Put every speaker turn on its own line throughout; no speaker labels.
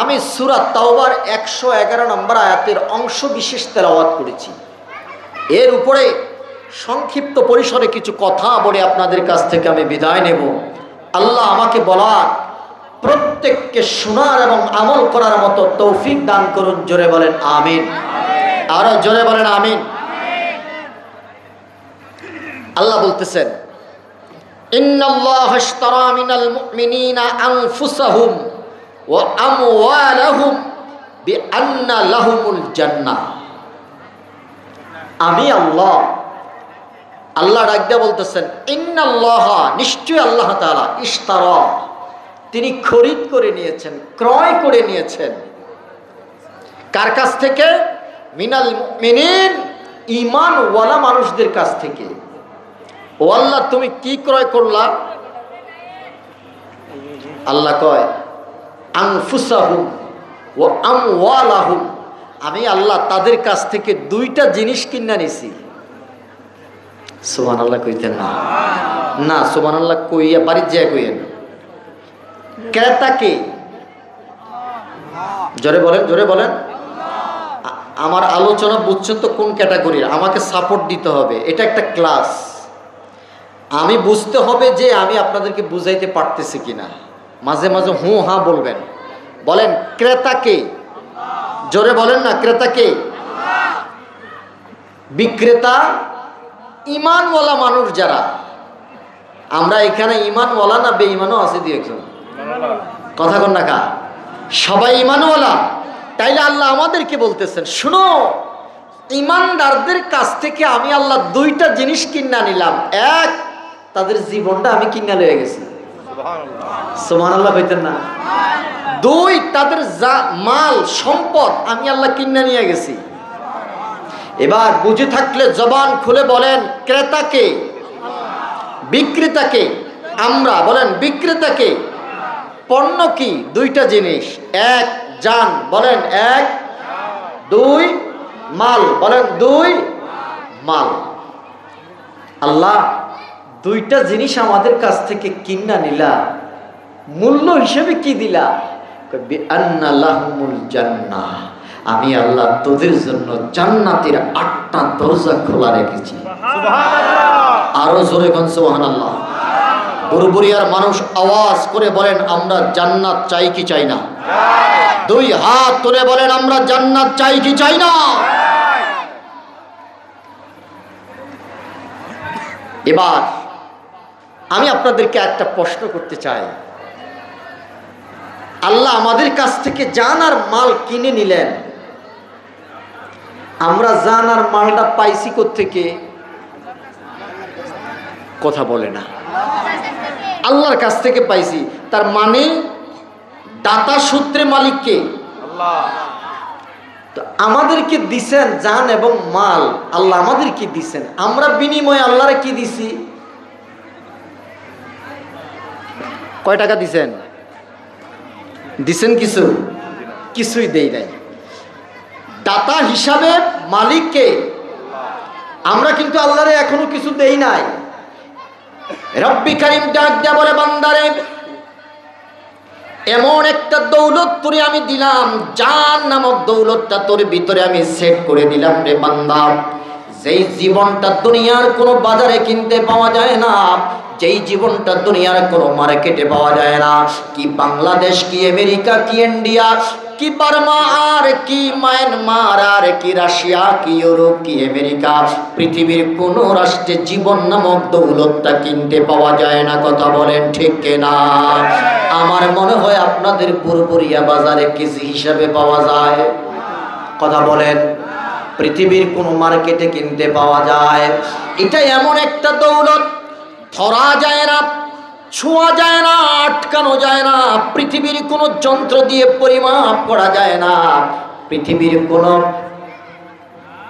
আমি সূরা তাওবার 111 নম্বর আয়াতের অংশ বিশেষ তেলাওয়াত করেছি। এর উপরে সংক্ষিপ্ত পরিসরে কিছু কথা বলে আপনাদের কাছ থেকে আমি বিদায় নেব। আল্লাহ আমাকে বলার, প্রত্যেককে শোনার এবং আমল করার মতো তৌফিক দান করুন। জোরে বলেন আমিন। আরো জোরে বলেন আমিন। আল্লাহ বলতেছেন, ইন্নাল্লাহা ইশতারা মিনাল মুমিনিনা আনফুসাহুম ওয়া আমওয়ালাহুম বিআন্না লাহুমুল জান্নাহ। আমি আল্লাহ, আল্লাহ ডাক দিয়ে বলতেছেন, ইন্নাল্লাহা, নিশ্চয় আল্লাহ তাআলা, ইশতারা, তিনি খরিদ করে নিয়েছেন, ক্রয় করে নিয়েছেন। কার কাছ থেকে? মিনাল মুমিনিন, ঈমানওয়ালা মানুষদের কাছ থেকে। ও আল্লাহ, তুমি কি ক্রয় করলা? আল্লাহ কয়, আনফুসাহুম ওয়া আমওয়ালাহুম, আমি আল্লাহ তাদের কাছ থেকে দুইটা জিনিস কিনা নিছি। সুবহানাল্লাহ কইতেন না? না, সুবহানাল্লাহ কইয়া বাড়ির যায় কইয়েন। ক্রেতাকে, জোরে বলেন, জোরে বলেন। আমার আলোচনা বুঝছেন তো কোন ক্যাটাগরির? আমাকে সাপোর্ট দিতে হবে, এটা একটা ক্লাস। আমি বুঝতে হবে যে আমি আপনাদেরকে বুঝাইতে পারতেছি কিনা। মাঝে মাঝে হু হা বলবেন। বলেন ক্রেতাকে, জোরে বলেন না, ক্রেতাকে? বিক্রেতা ঈমানওয়ালা মানুষ যারা। আমরা এখানে ঈমানওয়ালা না বেঈমানও আছে দুই একজন? কথা কন না কা? সবাই ঈমানওয়ালা। তাইলে আল্লাহ আমাদেরকে বলতেছেন, শুনো, ঈমানদারদের কাছ থেকে আমি আল্লাহ দুইটা জিনিস কিনা নিলাম। এক, তাদের জীবনটা আমি কিনা লয়ে গেছি। সুবহানাল্লাহ কইতেন না? দুই, তাদের মাল সম্পদ আমি আল্লাহ কিনা নিয়ে গেছি। এবার বুঝে থাকলে জবান খুলে বলেন, ক্রেতাকে, বিক্রেতাকে। আমরা বলেন বিক্রেতাকে। পণ্য কি? দুইটা জিনিস। এক, জান, বলেন এক। দুই, মাল, বলেন দুই, মাল। আল্লাহ দুইটা জিনিস আমাদের কাছ থেকে কিনা নিলা, মূল্য হিসেবে কি দিলা? বিআন্না লাহুমুল জান্নাহ, আমি আল্লাহ তোদের জন্য জান্নাতের 8টা দরজা খোলা রেখেছি। সুবহানাল্লাহ। আরো জোরে কোন সুবহানাল্লাহ। বুরবুরিয়ার মানুষ আওয়াজ করে বলেন, আমরা জান্নাত চাই কি চাই না? দুই হাত তুলে বলেন, আমরা জান্নাত চাই কি চাই না? এবার আমি আপনাদেরকে একটা প্রশ্ন করতে চাই। আল্লাহ আমাদের কাছ থেকে জান আর মাল কিনে নিলেন, আমরা জান আর মালটা পাইছি কোত্থেকে? কথা বলে না। আল্লাহর কাছ থেকে পাইছি। তার মানে দাতা সূত্রে মালিককে আল্লাহ। তো আমাদেরকে দিছেন জান এবং মাল, আল্লাহ আমাদেরকে দিছেন। আমরা বিনিময়ে আল্লাহরে কি দিছি? কয় টাকা দিছেন? দিছেন কিছু? কিছুই দেই নাই। দাতা হিসাবে মালিককে। আমরা কিন্তু আল্লাহরে এখনো কিছু দেই নাই। রব্বি কারীম ডাক দিয়া বলে, বান্দারে, এমন একটা দৌলত তোরে আমি দিলাম, জান নামক দৌলতটা তোর ভিতরে আমি সেট করে দিলাম রে বান্দা। যেই জীবনটা দুনিয়ার কোনো বাজারে কিনতে পাওয়া যায় না, যেই জীবনটা দুনিয়ার কোনো মার্কেটে পাওয়া যায় না। কি বাংলাদেশ, কি আমেরিকা, কি ইন্ডিয়া, কি বার্মা, আর কি মায়ানমার, আর কি রাশিয়া, কি ইউরোপ, কি আমেরিকা, পৃথিবীর কোন রাষ্ট্রে জীবন নামক দৌলতটা কিনতে পাওয়া যায় না। কথা বলেন ঠিক কিনা? আমার মনে হয় আপনাদের বুরবুরিয়া বাজারে কেজি হিসাবে পাওয়া যায়। কথা বলেন। পৃথিবীর কোন মার্কেটে কিনতে পাওয়া যায়। এটা এমন একটা দৌলত, ধরা যায় না, ছোঁয়া যায় না, আটকানো যায় না। পৃথিবীর কোনো যন্ত্র দিয়ে পরিমাপ করা যায় না। পৃথিবীর কোনো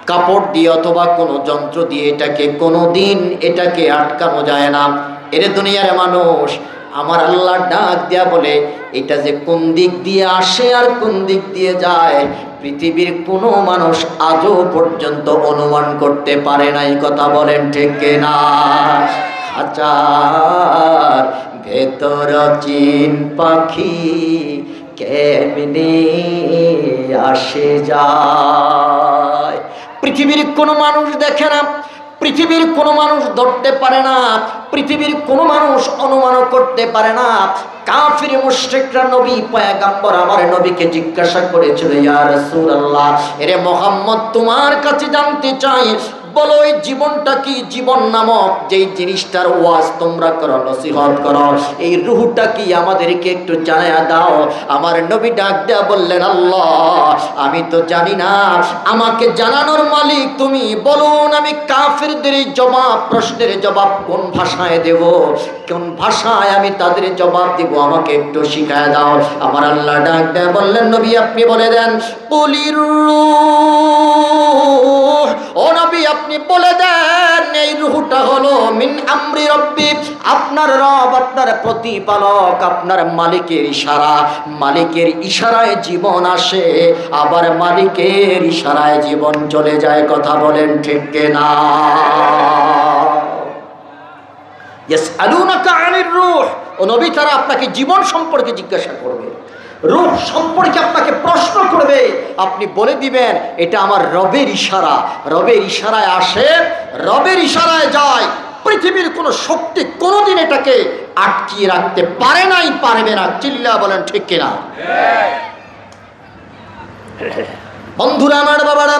কাপড় দিয়ে অথবা কোনো যন্ত্র দিয়ে এটাকে কোনোদিন এটাকে আটকানো যায় না। এর দুনিয়ার মানুষ, আমার আল্লাহ ডাক দেয়া বলে, এটা যে কোন দিক দিয়ে আসে আর কোন দিক দিয়ে যায়, পৃথিবীর কোনো মানুষ আজও পর্যন্ত অনুমান করতে পারে নাই। কথা বলেন ঠিক কিনা? খাঁচার ভেতর চিন পাখি কেমনে আসে যায়। পৃথিবীর কোনো মানুষ দেখে না, পৃথিবীর কোনো মানুষ ধরতে পারে না, পৃথিবীর কোনো মানুষ অনুমান করতে পারে না। কাফির মুশরিকরা নবী পয়গম্বর আমার নবীকে জিজ্ঞাসা করেছিল, ইয়া রাসূলুল্লাহ, এরে মুহাম্মদ তোমার কাছে জানতে চাই, বলো এই জীবনটা কি, জীবন নামক যেই জিনিসটার ওয়াজ তোমরা করো, নসিহত করো, এই রূহটা কি আমাদেরকে একটু জানায়া দাও। আমার নবী ডাক দেয়া বললেন, আল্লাহ আমি তো জানি না, আমাকে জানানোর মালিক তুমি, বলুন আমি কাফিরদের এই জবাব, প্রশ্নের জবাব কোন ভাষায় দেব, কোন ভাষায় আমি তাদের জবাব দেব, আমাকে একটু শিখায় দাও। আমার আল্লাহ ডাক দেয়া বললেন, নবী আপনি বলে দেন, কুলির রূহ, ও নবী আপনি বলে দেন এই রূহটা হলো মিন আমরি রব্বি, আপনার রব, আপনার প্রতিপালক, আপনার মালিকের ইশারা, মালিকের ইশারায় জীবন আসে, আবার মালিকের ইশারায় জীবন চলে যায়। কথা বলেন ঠিক কিনা? ইয়াসআলুনাকা আনির রূহ, ও নবী তারা আপনাকে জীবন সম্পর্কে জিজ্ঞাসা করবে, রূহ সম্পর্কে আপনাকে প্রশ্ন করবে, আপনি বলে দিবেন এটা আমার রবের ইশারা, রবের ইশারায় আসে, রবের ইশারায় যায়। পৃথিবীর কোনো শক্তি কোনোদিন এটাকে আটকিয়ে রাখতে পারে নাই, পারবে না। চিল্লা বলেন ঠিক কিনা? বন্ধুরা আমার, বাবারা,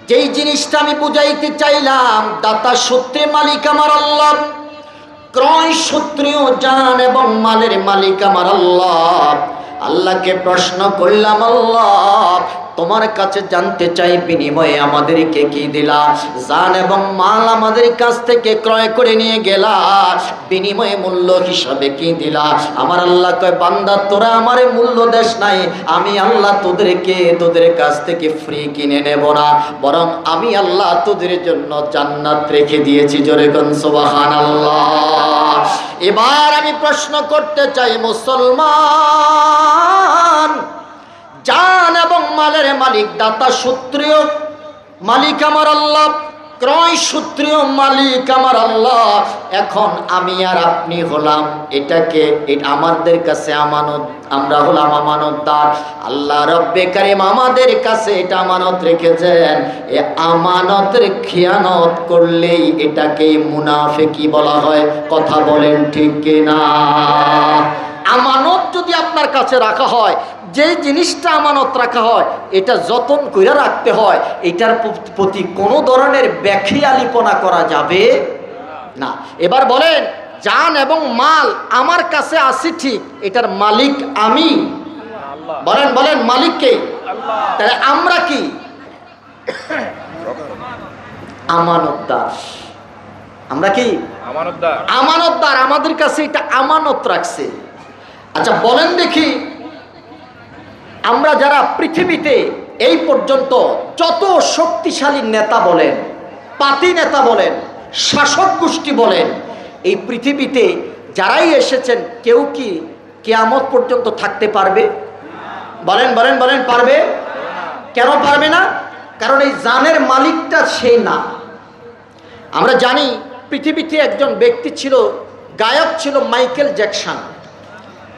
যেই জিনিসটা আমি বুঝাইতে চাইলাম, দাতা সূত্রে মালিক আমার আল্লাহ, ক্রয় সূত্রেও জান এবং মালের মালিক আমার আল্লাহ। আল্লাহকে প্রশ্ন করলাম, আল্লাহ তোমার কাছে জানতে চাই বিনিময়ে আমাদেরকে কি দিলা, জান এবং মাল আমাদের কাছ থেকে ক্রয় করে নিয়ে গেলা, বিনিময়ে মূল্য হিসাবে কি দিলা। আমার আল্লাহ কয়, বান্দা তোরা আমারে মূল্য দেশ নাই, আমি আল্লাহ তোদের কাছ থেকে ফ্রি কিনে নেব না, বরং আমি আল্লাহ তোদের জন্য জান্নাত রেখে দিয়েছি। জোরে কোন সুবহানাল্লাহ। এবার আমি প্রশ্ন করতে চাই, মুসলমান, জান এবং মালের মালিক, দাতা সূত্রেও মালিক আমার আল্লাহ, ক্রয় সূত্রেও মালিক আমার আল্লাহ। এখন আমি আর আপনি হলাম এটাকে, আমাদের কাছে আমানত, আমরা হলাম আমানতদার। আল্লাহ রব্বে কারীম আমাদের কাছে এটা আমানত রেখেছেন। এ আমানতের খেয়ানত করলেই এটাকে মুনাফিকি বলা হয়। কথা বলেন ঠিক কিনা? আমানত যদি আপনার কাছে রাখা হয়, যে জিনিসটা আমানত রাখা হয় এটা যতন করে রাখতে হয়, এটার প্রতি কোনো ধরনের বেখেয়ালিপনা করা যাবে না। এবার বলেন, জান এবং মাল আমার কাছে আছে ঠিক, এটার মালিক আমি। বলেন বলেন, মালিক কে? তাহলে আমরা কি? আমানতদার। আমরা কি? আমানতদার। আমাদের কাছে এটা আমানত রাখছে। আচ্ছা বলেন দেখি, আমরা যারা পৃথিবীতে এই পর্যন্ত যত শক্তিশালী নেতা বলেন, পাতি নেতা বলেন, শাসক গোষ্ঠী বলেন, এই পৃথিবীতে যারাই এসেছেন কেউ কি কিয়ামত পর্যন্ত থাকতে পারবে? বলেন বলেন বলেন, পারবে? কেন পারবে না? কারণ এই জানের মালিকটা সেই না। আমরা জানি পৃথিবীতে একজন ব্যক্তি ছিল, গায়ক ছিল, মাইকেল জ্যাকসন।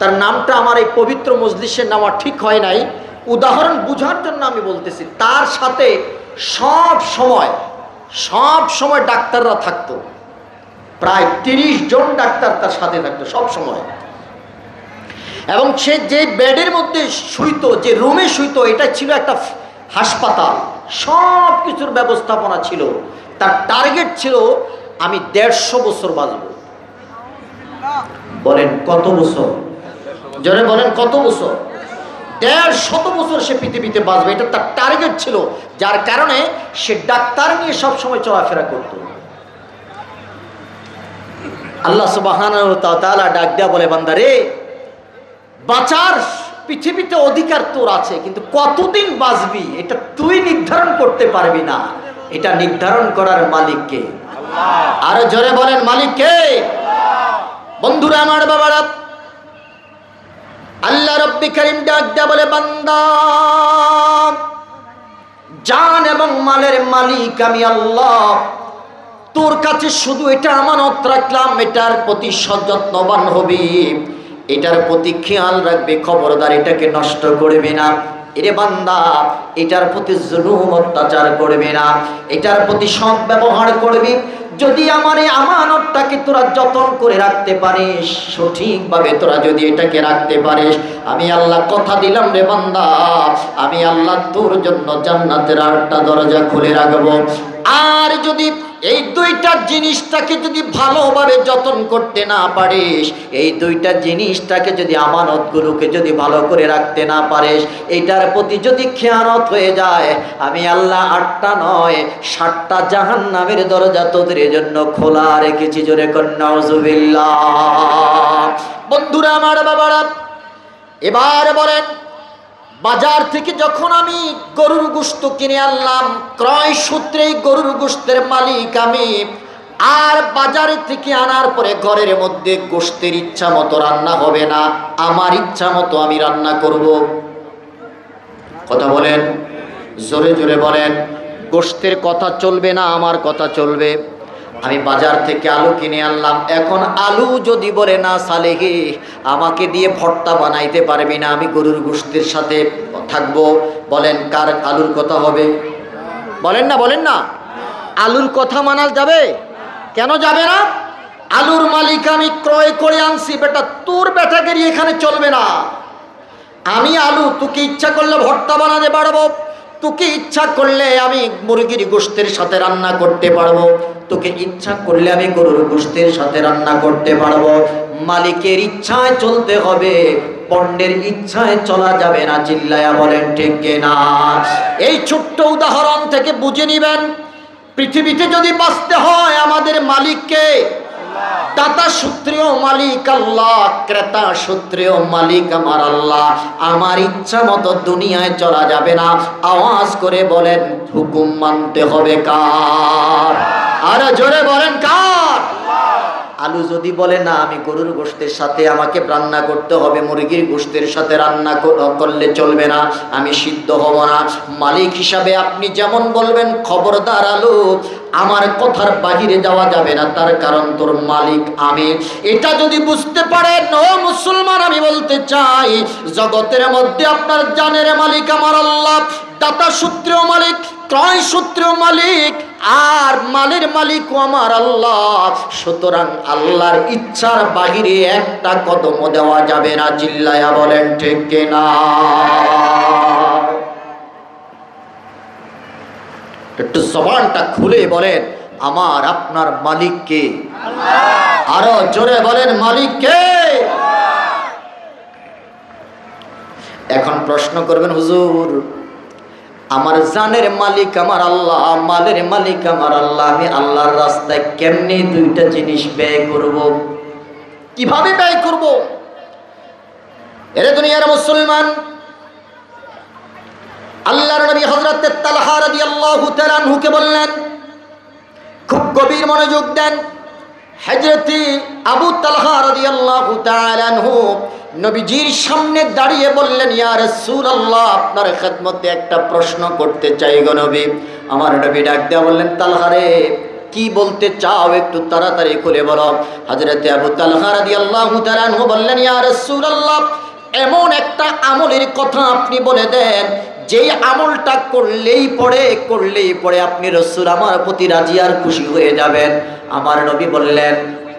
তার নামটা আমার এই পবিত্র মজলিসে নেওয়া ঠিক হয় নাই, উদাহরণ বুঝার জন্য আমি বলতেছি। তার সাথে সব সময় ডাক্তাররা থাকতো, প্রায় 30 জন ডাক্তার তার সাথে থাকতো সব সময়। এবং সে যে বেডের মধ্যে শুইতো, যে রুমে শুইতো, এটা ছিল একটা হাসপাতাল, সব কিছুর ব্যবস্থাপনা ছিল। তার টার্গেট ছিল, আমি 150 বছর বাঁচব। বলেন কত বছর? জোরে বলেন কত বছর? 150 বছর সে পৃথিবীতে বাঁচবে, এটা তার টার্গেট ছিল। যার কারণে সে ডাক্তার নিয়ে সবসময় চলাফেরা করত। আল্লাহ সুবহানাহু ওয়া তাআলা ডাক দেয়া বলে, বান্দা রে, বাঁচার পৃথিবীতে অধিকার তোর আছে, কিন্তু কতদিন বাঁচবি এটা তুই নির্ধারণ করতে পারবি না। এটা নির্ধারণ করার মালিক কে? আল্লাহ। আরো জোরে বলেন, মালিক কে? বন্ধুরা আমার, বাবারা, আল্লাহ রব্বি কারীম ডাক দেয়া বলে, বান্দা, জান এবং মালের মালিক আমি আল্লাহ। তোর কাছে শুধু এটা আমানত রাখলাম, এটার প্রতি সযত্নবান হবি। এটার প্রতি খেয়াল রাখবে, খবরদার এটাকে নষ্ট করবে না। এরে বান্দা, এটার প্রতি জুলুম অত্যাচার করবে না, এটার প্রতি সৎ ব্যবহার করবি। যদি আমার এই আমানতটাকে তোরা যতন করে রাখতে পারিস, সঠিকভাবে তোরা যদি এটাকে রাখতে পারিস, আমি আল্লাহ কথা দিলাম রে বান্দা, আমি আল্লাহ তোর জন্য জান্নাতের 8টা দরজা খুলে রাখবো। আর যদি এই দুইটা জিনিসটাকে যদি ভালোভাবে যতন করতে না পারিস, এই দুইটা জিনিসটাকে যদি আমানতগুলোকে যদি ভালো করে রাখতে না পারিস, এটার প্রতি যদি খেয়ানত হয়ে যায়, আমি আল্লাহ 8টা নয় 7টা জাহান্নামের দরজা তোদের জন্য খোলা রেখেছি। জোরে কর নাউজুবিল্লাহ। বন্ধুরা আমার, বাবারা, এবার বলেন, বাজার থেকে যখন আমি গরুর গোশত কিনে আনলাম, ক্রয় সূত্রে গরুর গোশতের মালিক আমি, আর বাজারে থেকে আনার পরে ঘরের মধ্যে গোশতের ইচ্ছা মতো রান্না হবে না, আমার ইচ্ছা মতো আমি রান্না করব। কথা বলেন, জোরে জোরে বলেন। গোশতের কথা চলবে না, আমার কথা চলবে। আমি বাজার থেকে আলু কিনে আনলাম, এখন আলু যদি বলে না সালেহি আমাকে দিয়ে ভর্তা বানাইতে পারবি না, আমি গরুর গোশতের সাথে থাকবো, বলেন কার আলুর কথা হবে? বলেন না, বলেন না। আলুর কথা মানাল যাবে? কেন যাবে না? আলুর মালিক আমি, ক্রয় করে আনছি, বেটা তোর বেটাগিরি এখানে চলবে না। আমি আলু, তোকে ইচ্ছা করলে ভর্তা বানাতে পারবো, তোকে ইচ্ছা করলে আমি মুরগির গোশতের সাথে রান্না করতে পারবো, তোকে ইচ্ছা করলে আমি গরুর গোশতের সাথে রান্না করতে পারবো। মালিকের ইচ্ছায় চলতে হবে, পণ্যের ইচ্ছায় চলা যাবে না। চিল্লায়া বলেন ঠিক কিনা? এই ছোট্ট উদাহরণ থেকে বুঝে নিবেন, পৃথিবীতে যদি বাঁচতে হয় আমাদের মালিককে, দাতা সূত্রেও মালিক আল্লাহ, ক্রেতা সূত্রেও মালিক আমার আল্লাহ। আমার ইচ্ছা মতো দুনিয়ায় চলা যাবে না। আওয়াজ করে বলেন, হুকুম মানতে হবে কার? আরে জোরে বলেন, কার? আলু যদি বলে না আমি গরুর গোশতের সাথে আমাকে রান্না করতে হবে, মুরগির গোশতের সাথে রান্না করলে চলবে না, আমি সিদ্ধ হব না, মালিক হিসাবে আপনি যেমন বলবেন, খবরদার আলু আমার কথার বাহিরে যাওয়া যাবে না, তার কারণ তোর মালিক আমি। এটা যদি বুঝতে পারেন ও মুসলমান, আমি বলতে চাই জগতের মধ্যে আপনার জানের মালিক আমার আল্লাহ, দাতা সূত্রেও মালিক, ক্রয় সূত্রেও মালিক, আর মালের মালিকও আমার আল্লাহ। সুতরাং আল্লাহর ইচ্ছার বাহিরে একটা কদমও দেওয়া যাবে না। চিল্লায়া বলেন ঠিক কিনা? একটু জবানটা খুলে বলেন, আমার আপনার মালিক কে? আরো জোরে বলেন, মালিক কে? এখন প্রশ্ন করবেন, হুজুর আমার জানের মালিক আমার আল্লাহ, মালের মালিক আমার আল্লাহ, আমি আল্লাহর রাস্তায় কেমনে দুইটা জিনিস ব্যয় করব, কিভাবে ব্যয় করব? এরে দুনিয়ার মুসলমান, আল্লাহর নবী হযরত তালহা রাদিয়াল্লাহু তাআলা আনহুকে বললেন, খুব গভীর মনোযোগ দেন। হযরত আবু তালহা রাদিয়াল্লাহু তাআলা আনহু নবীজির সামনে দাঁড়িয়ে বললেন, ইয়া রাসূলুল্লাহ আপনার খেদমতে একটা প্রশ্ন করতে চাই গো নবী। আমার নবী ডাক দেয়া বললেন, তালহা রে কি বলতে চাও একটু তাড়াতাড়ি খুলে বলো। হযরত আবু তালহা রাদিয়াল্লাহু তাআলা আনহু বললেন, ইয়া রাসূলুল্লাহ এমন একটা আমলের কথা আপনি বলে দেন যেই আমলটা করলেই পড়ে আপনি রাসূল আমার প্রতি রাজি আর খুশি হয়ে যাবেন। আমার নবী বললেন,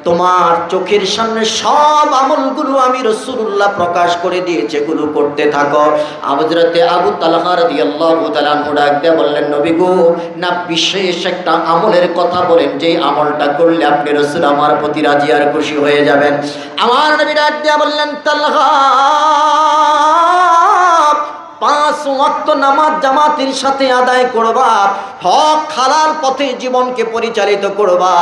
তোমার চোখের সামনে সব আমলগুলো আমি রাসূলুল্লাহ প্রকাশ করে দিয়েছি, এগুলো করতে থাকো। হযরতে আবু তালহা রাদিয়াল্লাহু তাআলা আনহু ডাক দিয়ে বললেন, নবী গো না বিশেষ একটা আমলের কথা বলেন যেই আমলটা করলে আপনি রাসূল আমার প্রতি রাজি আর খুশি হয়ে যাবেন। আমার নবী ডাক দিয়ে বললেন, তালহা 5 ওয়াক্ত নামাজ জামাতের সাথে আদায় করবা, হক হালাল পথে জীবনকে পরিচালিত করবা,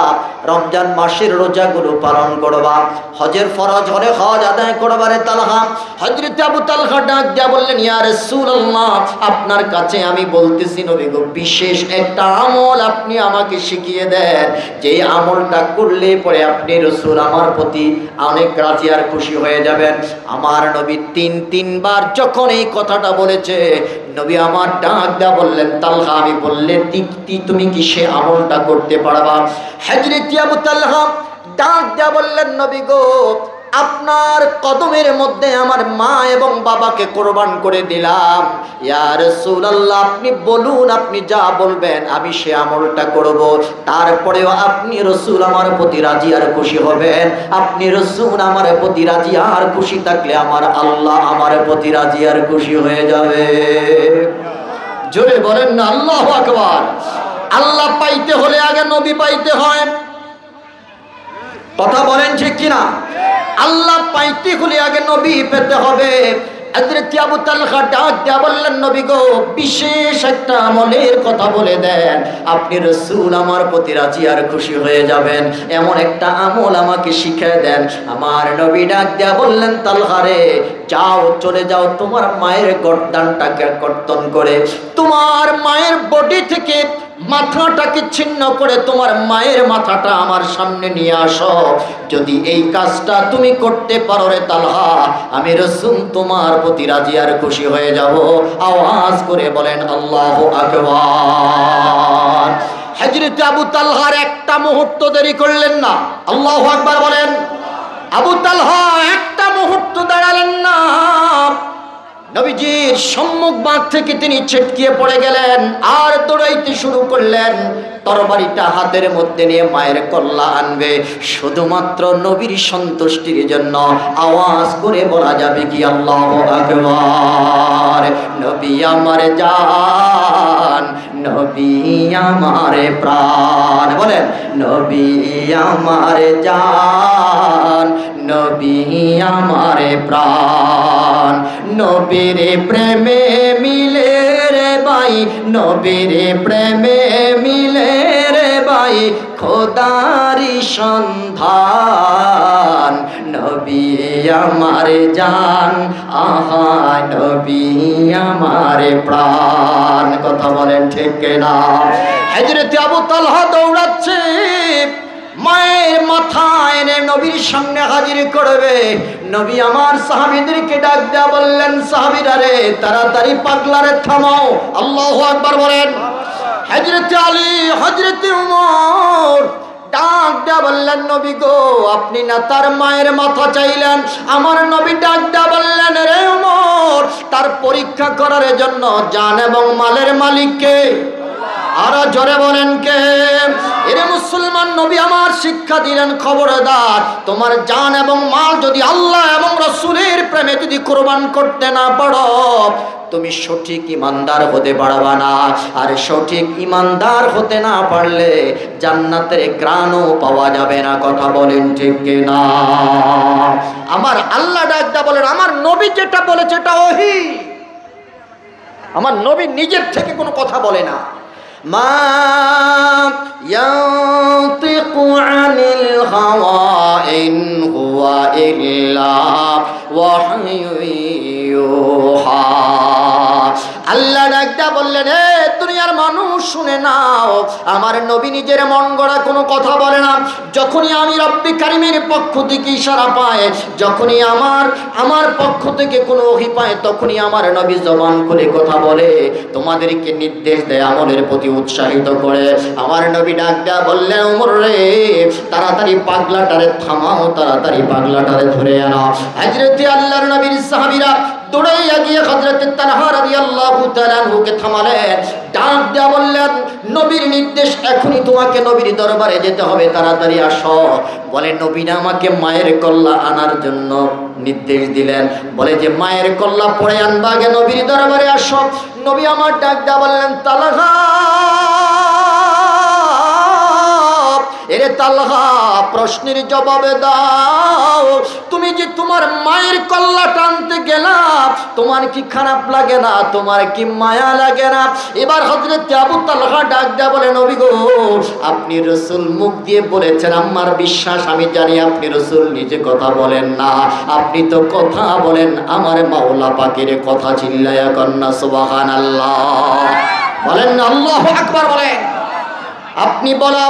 রমজান মাসের রোজাগুলো পালন করবা, হজের ফরজ হলে হজ আদায় করবা রে তালহা। হযরত আবু তালহা ডাক দিয়া বললেন, ইয়া রাসূলুল্লাহ আপনার কাছে আমি বলতেছি নবী গো বিশেষ একটা আমল আপনি আমাকে শিখিয়ে দেন, যে আমলটা করলে পরে আপনি রাসূল আমার প্রতি অনেক রাজি আর খুশি হয়ে যাবেন। আমার নবী 3বার যখন এই কথাটা বলেছে, নবী আমার ডাক দেয়া বললেন, তালহা আমি বললেন তুমি কি সে আমলটা করতে পারবা? হযরত আবু তালহা ডাক দেয়া বললেন, নবী গো আপনার কদমের মধ্যে আমার মা এবং বাবাকে কোরবান করে দিলাম। ইয়া রাসূলুল্লাহ, আপনি বলুন, আপনি যা বলবেন আমি সে আমলটা করব। তারপরেও আপনি রাসূল আমার প্রতি রাজি আর খুশি হবেন। আপনি রাসূল আমার প্রতি রাজি আর খুশি থাকলে আমার আল্লাহ আমার প্রতি রাজি আর খুশি হয়ে যাবে। জোরে বলেন না আল্লাহু আকবার। আল্লাহ পাইতে হলে আগে নবী পাইতে হয়। কথা বলেন ঠিক কিনা? আল্লাহ পাইতে হলে আগে নবী পেতে হবে। হযরত আবু তালহা ডাক দিয়া বললেন, নবী গো, বিশেষ একটা আমলের কথা বলে দেন, আপনি রাসূল আমার প্রতি রাজি আর খুশি হয়ে যাবেন, এমন একটা আমল আমাকে শিখিয়ে দেন। আমার নবী ডাক দিয়া বললেন, তালহা রে, যাও, চলে যাও, তোমার মায়ের গর্দানটাকে কর্তন করে, তোমার মায়ের বডি থেকে মাথাটাকে ছিন্ন করে তোমার মায়ের মাথাটা আমার সামনে নিয়ে আসো। যদি এই কাজটা তুমি করতে পারো রে তালহা, আমি রাসূল তোমার প্রতি রাজি আর খুশি হয়ে যাব। আওয়াজ করে বলেন আল্লাহু আকবার। হযরত আবু তালহার একটা মুহূর্ত দেরি করলেন না। আল্লাহু আকবার বলেন। আবু তালহা একটা মুহূর্ত দাঁড়ালেন না। নবীজির সম্মুখ বাঁক থেকে তিনি ছিটকিয়ে পড়ে গেলেন আর দৌড়াইতে শুরু করলেন। তরবারিটা হাতের মধ্যে নিয়ে মায়ের কল্লা আনবে শুধুমাত্র নবীর সন্তুষ্টির জন্য। আওয়াজ করে বলা যাবে কি আল্লাহু আকবার। নবী আমার জান, নবী আমার প্রাণ, বলেন নবী আমার জান, নবী আমার প্রাণ। নবীর প্রেমে মিলে রে ভাই, নবীর প্রেমে মিলে রে ভাই খোদারি সন্ধান। নবী আমার জান, আহা নবী আমার প্রাণ। কথা বলেন ঠিক না? হযরত আবু তালহা দৌড়াচ্ছে, মায়ের মাথা এনে নবীর সামনে হাজির করবে। নবী আমার সাহাবীদেরকে ডাক দেয়া বললেন, সাহাবীরা রে, তাড়াতাড়ি পাগলারে থামাও। আল্লাহু আকবার বলেন। হযরত আলী, হযরত ওমর ডাক দেয়া বললেন, নবী গো, আপনি না তার মায়ের মাথা চাইলেন? আমার নবী ডাক দেয়া বললেন, রে ওমর, তার পরীক্ষা করার জন্য জান এবং মালের মালিককে আরো জোরে বলেন কে? এরে মুসলমান, নবী আমার শিক্ষা দিলেন, খবরদার, তোমার জান এবং মাল যদি আল্লাহ এবং রাসূলের প্রেমে যদি কুরবান করতে না পারো, তুমি সঠিক ইমানদার হতে পারবা না। আর সঠিক ইমানদার হতে না পারলে জান্নাতের ঘ্রাণও পাওয়া যাবে না। কথা বলেন ঠিক কিনা? আমার আল্লাহ ডাকদা বলেন, আমার নবী যেটা বলেছে এটা ওহী। আমার নবী নিজের থেকে কোনো কথা বলে না। মা ইয়ানতিকু আনিল হাওয়া ইন হুয়া ইল্লা ওয়াহয়ুন ইউহা। আল্লাহ ডাকদা বললেন, হে দুনিয়ার মানুষ শুনে নাও, আমার নবী নিজের মন গড়া কোনো কথা বলে না। যখনই আমি রব্বি কারিমের পক্ষ থেকে ইশারা পায়, যখনই আমার পক্ষ থেকে কোনো ওহী পায়, তখনই আমার নবী জবান খুলে কথা বলে, তোমাদেরকে নির্দেশ দেয়, আমলের প্রতি উৎসাহিত করে। আমার নবী ডাকদা বললেন, ওমর রে, তাড়াতাড়ি পাগলাটারে থামাও, তাড়াতাড়ি পাগলাটারে ধরে আনো। হযরতে আল্লাহর নবীর সাহাবীরা দৌড়াইয়া গিয়ে হযরত তালহা রাদিয়াল্লাহু তাআলা আনহুকে থামালেন। ডাক দেয়া বললেন, নবীর নির্দেশ, এখনই তোমাকে নবীর দরবারে যেতে হবে, তাড়াতাড়ি আসো। বলে, নবী না আমাকে মায়ের কল্লা আনার জন্য নির্দেশ দিলেন। বলে যে মায়ের কল্লা পড়ে আনবা, আগে নবীর দরবারে আসো। নবী আমার ডাক দেয়া বললেন, তালহা, এরে তালহা, প্রশ্নের জবাবে দাও, তুমি যে তোমার মায়ের কল্লা টানতে গেলা, তোমার কি খারাপ লাগে না? তোমার কি মায়া লাগে না? এবার হযরত আবু তালহা ডাক দেয়া বলে, নবী গো, আপনি রাসূল মুখ দিয়ে বলেছেন, আমার বিশ্বাস, আমি জানি আপনি রাসূল নিজে কথা বলেন না, আপনি তো কথা বলেন আমার মাওলা পাকের কথা। চিল্লায়া কন্না সুবহানাল্লাহ বলেন না, আল্লাহু আকবার বলেন। আপনি বলা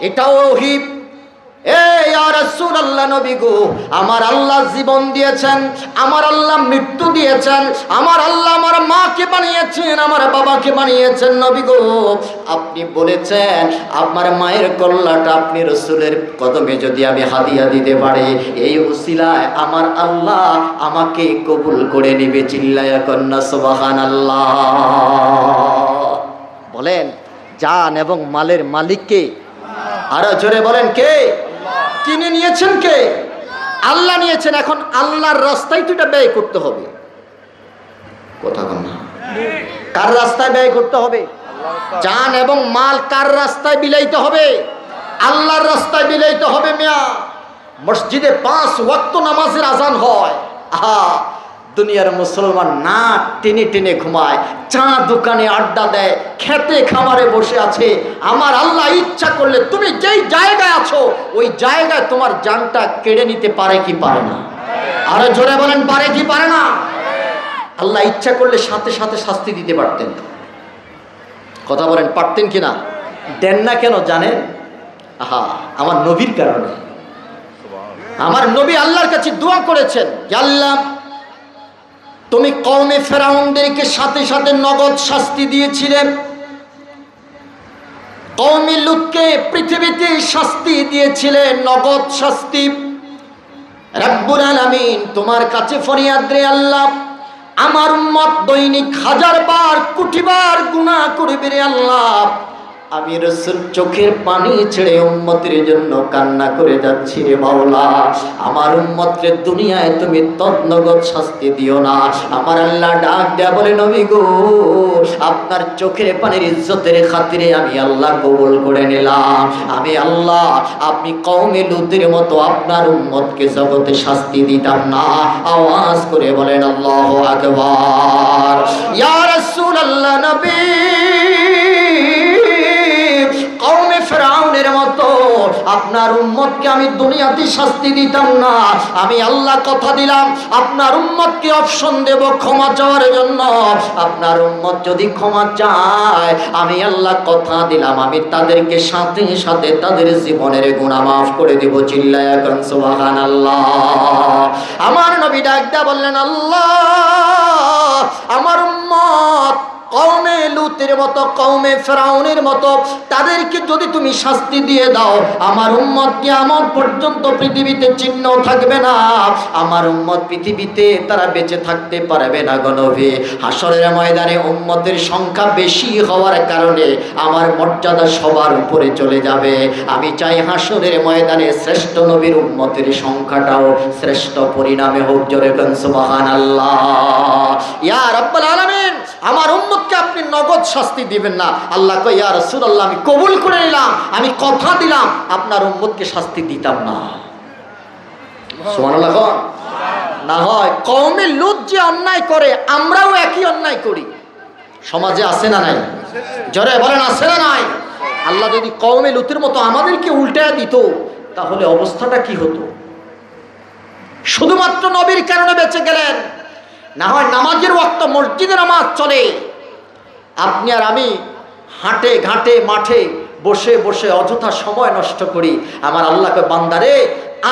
এটাও ওহী। ইয়া রাসূলুল্লাহ, নবী গো, আমার আল্লাহ জীবন দিয়েছেন, আমার আল্লাহ মৃত্যু দিয়েছেন, আমার আল্লাহ আমার মাকে বানিয়েছেন। বানিয়েছেন, আমার বাবাকে বানিয়েছেন নবী গো। আপনি বলেছেন আমার মায়ের কল্লাটা আপনি রাসূলের কদমে যদি আমি হাদিয়া দিতে পারি, এই উসিলায় আমার আল্লাহ আমাকে কবুল করে নেবে। চিল্লায়া কন্না সুবহানাল্লাহ। বলেন জান এবং মালের মালিক কে? আরো জোরে বলেন কে? কিনে নিয়েছেন কে? আল্লাহ নিয়েছেন। এখন আল্লাহর রাস্তায় তো এটা ব্যয় করতে হবে। কথা বল না, কার রাস্তায় ব্যয় করতে হবে? জান এবং মাল কার রাস্তায় বিলাইতে হবে? আল্লাহর রাস্তায় বিলাইতে হবে। মিয়া মসজিদে 5 ওয়াক্ত নামাজের আজান হয়, আহা দুনিয়ার মুসলমান না টেনে টেনে ঘুমায়, চা দোকানে আড্ডা দেয়, খেতে খামারে বসে আছে। আমার আল্লাহ ইচ্ছা করলে তুমি যেই জায়গায় আছো ওই জায়গায় তোমার জানটা কেড়ে নিতে পারে কি পারে না? আরো জোরে বলেন পারে কি পারে না? আল্লাহ ইচ্ছা করলে সাথে সাথে শাস্তি দিতে পারতেন। কথা বলেন পারতেন কিনা? দেন না কেন জানেন? আহা আমার নবীর কারণে। আমার নবী আল্লাহর কাছে দোয়া করেছেন, আল্লাহ তুমি কওমে ফেরাউনদেরকে সাথে সাথে নগদ শাস্তি দিয়েছিলেন, কওমে লূতকে পৃথিবীতে শাস্তি দিয়েছিলেন নগদ শাস্তি। রব্বুল আলামিন তোমার কাছে ফরিয়াদ রে আল্লাহ, আমার উম্মত দৈনিক 1000 বার কোটি বার গুনাহ করবে রে আল্লাহ। আমি রাসূল চোখের পানি ছেড়ে উম্মতের জন্য কান্না করে যাচ্ছি রে মাওলা। আমার উম্মতকে দুনিয়ায় তুমি তৎনগদ শাস্তি দিও না। আমার আল্লাহ ডাক দেয়া বলে নবী গো আপনার চোখের পানির ইজ্জতের খাতিরে আমি আল্লাহ কবুল করে নিলাম। আমি আল্লাহ আপনি কওমে লূতের মতো আপনার উম্মতকে জগতে শাস্তি দিতাম না। আওয়াজ করে বলেন আল্লাহু আকবার। ইয়া রাসূলুল্লাহ নবী কওমে ফেরাউনের মতো আপনার উম্মতকে আমি দুনিয়াতে শাস্তি দিতাম না। আমি আল্লাহ কথা দিলাম আপনার উম্মতকে অপশন দেব ক্ষমা চাওয়ার জন্য। আপনার উম্মত যদি ক্ষমা চায় আমি আল্লাহ কথা দিলাম আমি তাদেরকে সাথে সাথে তাদের জীবনের গুনাহ মাফ করে দেব। চিল্লায়া কোন সুবহানাল্লাহ। আমার নবী ডাক দেয়া বললেন আল্লাহ আমার উম্মত কওমে লূতের মতো কওমে ফেরাউনের মতো তাদেরকে যদি তুমি শাস্তি দিয়ে দাও আমার উম্মত কিয়ামত পর্যন্ত পৃথিবীতে চিহ্ন থাকবে না। আমার উম্মত পৃথিবীতে তারা বেঁচে থাকতে পারবে না গো নবী। হাসরের ময়দানে উম্মতের সংখ্যা বেশি হওয়ার কারণে আমার মর্যাদা সবার উপরে চলে যাবে। আমি চাই হাসরের ময়দানে শ্রেষ্ঠ নবীর উম্মতের সংখ্যাটাও শ্রেষ্ঠ পরিণামে হোক। জোরে কোন সুবহানাল্লাহ। ইয়া রাব্বুল আলামিন আমার উম্মতকে আপনি নগদ শাস্তি দিবেন না। আল্লাহ কয় ইয়া রাসূলুল্লাহ আমি কবুল করে নিলাম, আমি কথা দিলাম আপনার উম্মতকে শাস্তি দিতাম না। সুবহানাল্লাহ। না হয় কওমে লূত যে অন্যায় করে আমরাও একই অন্যায় করি। সমাজে আছে না নাই? জোরে বলেন আছে না নাই? আল্লাহ যদি কওমে লূতের মতো আমাদেরকে উল্টায় দিত তাহলে অবস্থাটা কি হতো? শুধুমাত্র নবীর কারণে বেঁচে গেলেন। না হয় নামাজের ওয়াক্ত মসজিদে নামাজ চলে, আপনি আর আমি হাটে ঘাটে মাঠে বসে বসে অযথা সময় নষ্ট করি। আমার আল্লাহকে বান্দারে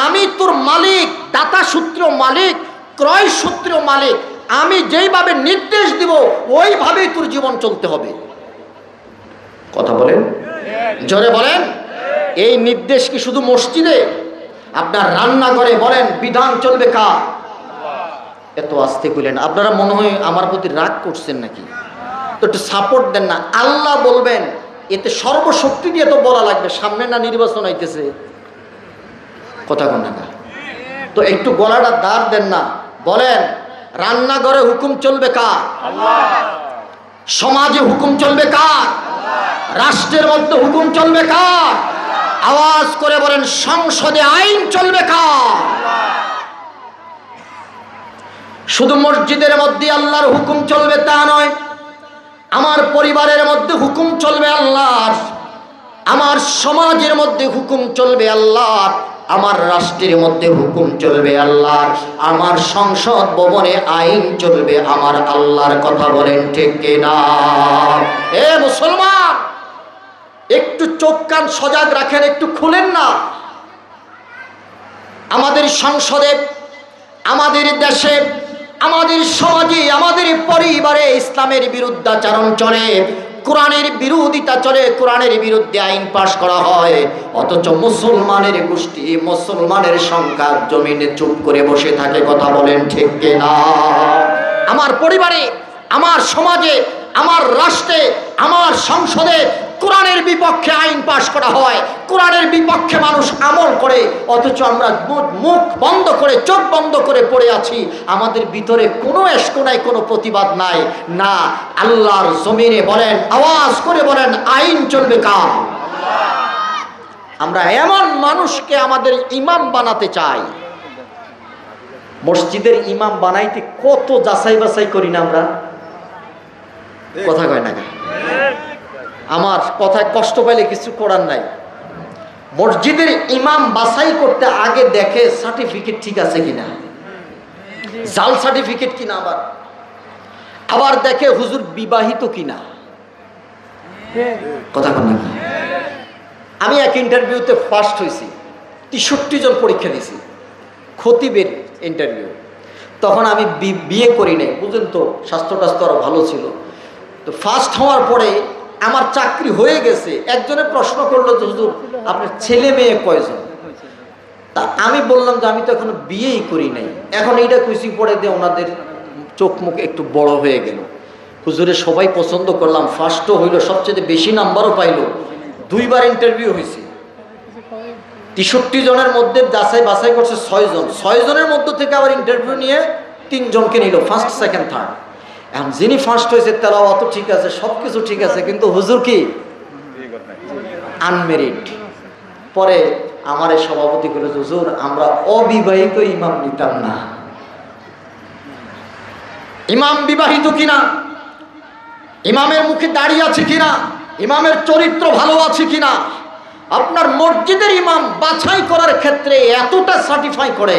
আমি তোর মালিক, দাতা সূত্রেও মালিক, ক্রয় সূত্রেও মালিক। আমি যেইভাবে নির্দেশ দিব ওইভাবেই তোর জীবন চলতে হবে। কথা বলেন, জোরে বলেন। এই নির্দেশ কি শুধু মসজিদে? আপনার রান্নাঘরে বলেন বিধান চলবে কার? এত আস্তে কইলেন, আপনারা মনে হয় আমার প্রতি রাগ করছেন নাকি? তো একটু সাপোর্ট দেন না। আল্লাহ বলবেন এতে সর্বশক্তি দিয়ে তো বলা লাগবে, সামনে না নির্বাচন হইতেছে। কথা কোন না, তো একটু গলাটা দাঁড় দেন না। বলেন রান্নাঘরে হুকুম চলবে কার? আল্লাহ। সমাজে হুকুম চলবে কার? আল্লাহ। রাষ্ট্রের মধ্যে হুকুম চলবে কার? আল্লাহ। আওয়াজ করে বলেন সংসদে আইন চলবে কার? আল্লাহ। শুধু মসজিদের মধ্যে আল্লাহর হুকুম চলবে তা নয়, আমার পরিবারের মধ্যে হুকুম চলবে আল্লাহর, আমার সমাজের মধ্যে হুকুম চলবে আল্লাহর, আমার রাষ্ট্রের মধ্যে হুকুম চলবে আল্লাহর, আমার সংসদ ভবনে আইন চলবে আমার আল্লাহর। কথা বলেন ঠিক কিনা? এ মুসলমান একটু চোখ কান সজাগ রাখেন, একটু খুলেন না। আমাদের সংসদে আমাদের দেশে আমাদের সমাজে, আমাদের পরিবারে ইসলামের বিরুদ্ধাচরণ চলে, কোরআনের বিরোধিতা চলে, কোরআনের বিরুদ্ধে আইন পাশ করা হয়, অথচ মুসলমানের গোষ্ঠী, মুসলমানের সংখ্যা জমিনে চুপ করে বসে থাকে। কথা বলেন ঠিক কিনা? আমার পরিবারে, আমার সমাজে, আমার রাষ্ট্রে, আমার সংসদে কোরআনের বিপক্ষে আইন পাশ করা হয়, কোরআনের বিপক্ষে মানুষ আমল করে, অথচ আমরা মুখ বন্ধ করে, চোখ বন্ধ করে পড়ে আছি। আমাদের ভিতরে কোনো এসকো নাই, কোনো প্রতিবাদ নাই। না, আল্লাহর জমিনে বলেন, আওয়াজ করে বলেন, আইন চলবে কার? আমরা এমন মানুষকে আমাদের ইমাম বানাতে চাই। মসজিদের ইমাম বানাইতে কত যাচাই বাছাই করি না আমরা? কথা কয় না? আমার কথায় কষ্ট পাইলে কিছু করার নাই। মসজিদের ইমাম বাছাই করতে আগে দেখে সার্টিফিকেট ঠিক আছে কিনা, জাল সার্টিফিকেট কিনা, আবার দেখে হুজুর বিবাহিত কিনা। কথা কয় না? আমি এক ইন্টারভিউতে ফার্স্ট হয়েছি, 63 জন পরীক্ষা দিয়েছি, খতিবের ইন্টারভিউ। তখন আমি বিয়ে করি নাই, বুঝলেন তো, স্বাস্থ্য টাস্থ্য আরো ভালো ছিল। তো ফার্স্ট হওয়ার পরে আমার চাকরি হয়ে গেছে। একজনে প্রশ্ন করলো যে হুজুর আপনার ছেলে মেয়ে কয়জন? তা আমি বললাম যে আমি তো এখনো বিয়েই করি নাই। এখন এইটা কুচি পড়ে দিয়ে ওনাদের চোখ মুখ একটু বড় হয়ে গেল। হুজুরে সবাই পছন্দ করলাম, ফার্স্টও হইল, সবচেয়ে বেশি নাম্বারও পাইল। 2 বার ইন্টারভিউ হয়েছে। 63 জনের মধ্যে যাচাই বাছাই করছে 6 জন। 6 জনের মধ্য থেকে আবার ইন্টারভিউ নিয়ে 3 জনকে নিল, ফার্স্ট, সেকেন্ড, থার্ড। এখন যিনি ফার্স্ট হয়েছে তারা অত ঠিক আছে, সবকিছু ঠিক আছে, কিন্তু হুজুর কি আনমেরিড। পরে আমার এই সভাপতি বলে, হুজুর আমরা অবিবাহিত ইমাম নিতাম না। ইমাম বিবাহিত কিনা, ইমামের মুখে দাঁড়িয়ে আছে কিনা, ইমামের চরিত্র ভালো আছে কিনা, আপনার মসজিদের ইমাম বাছাই করার ক্ষেত্রে এতটা সার্টিফাই করে।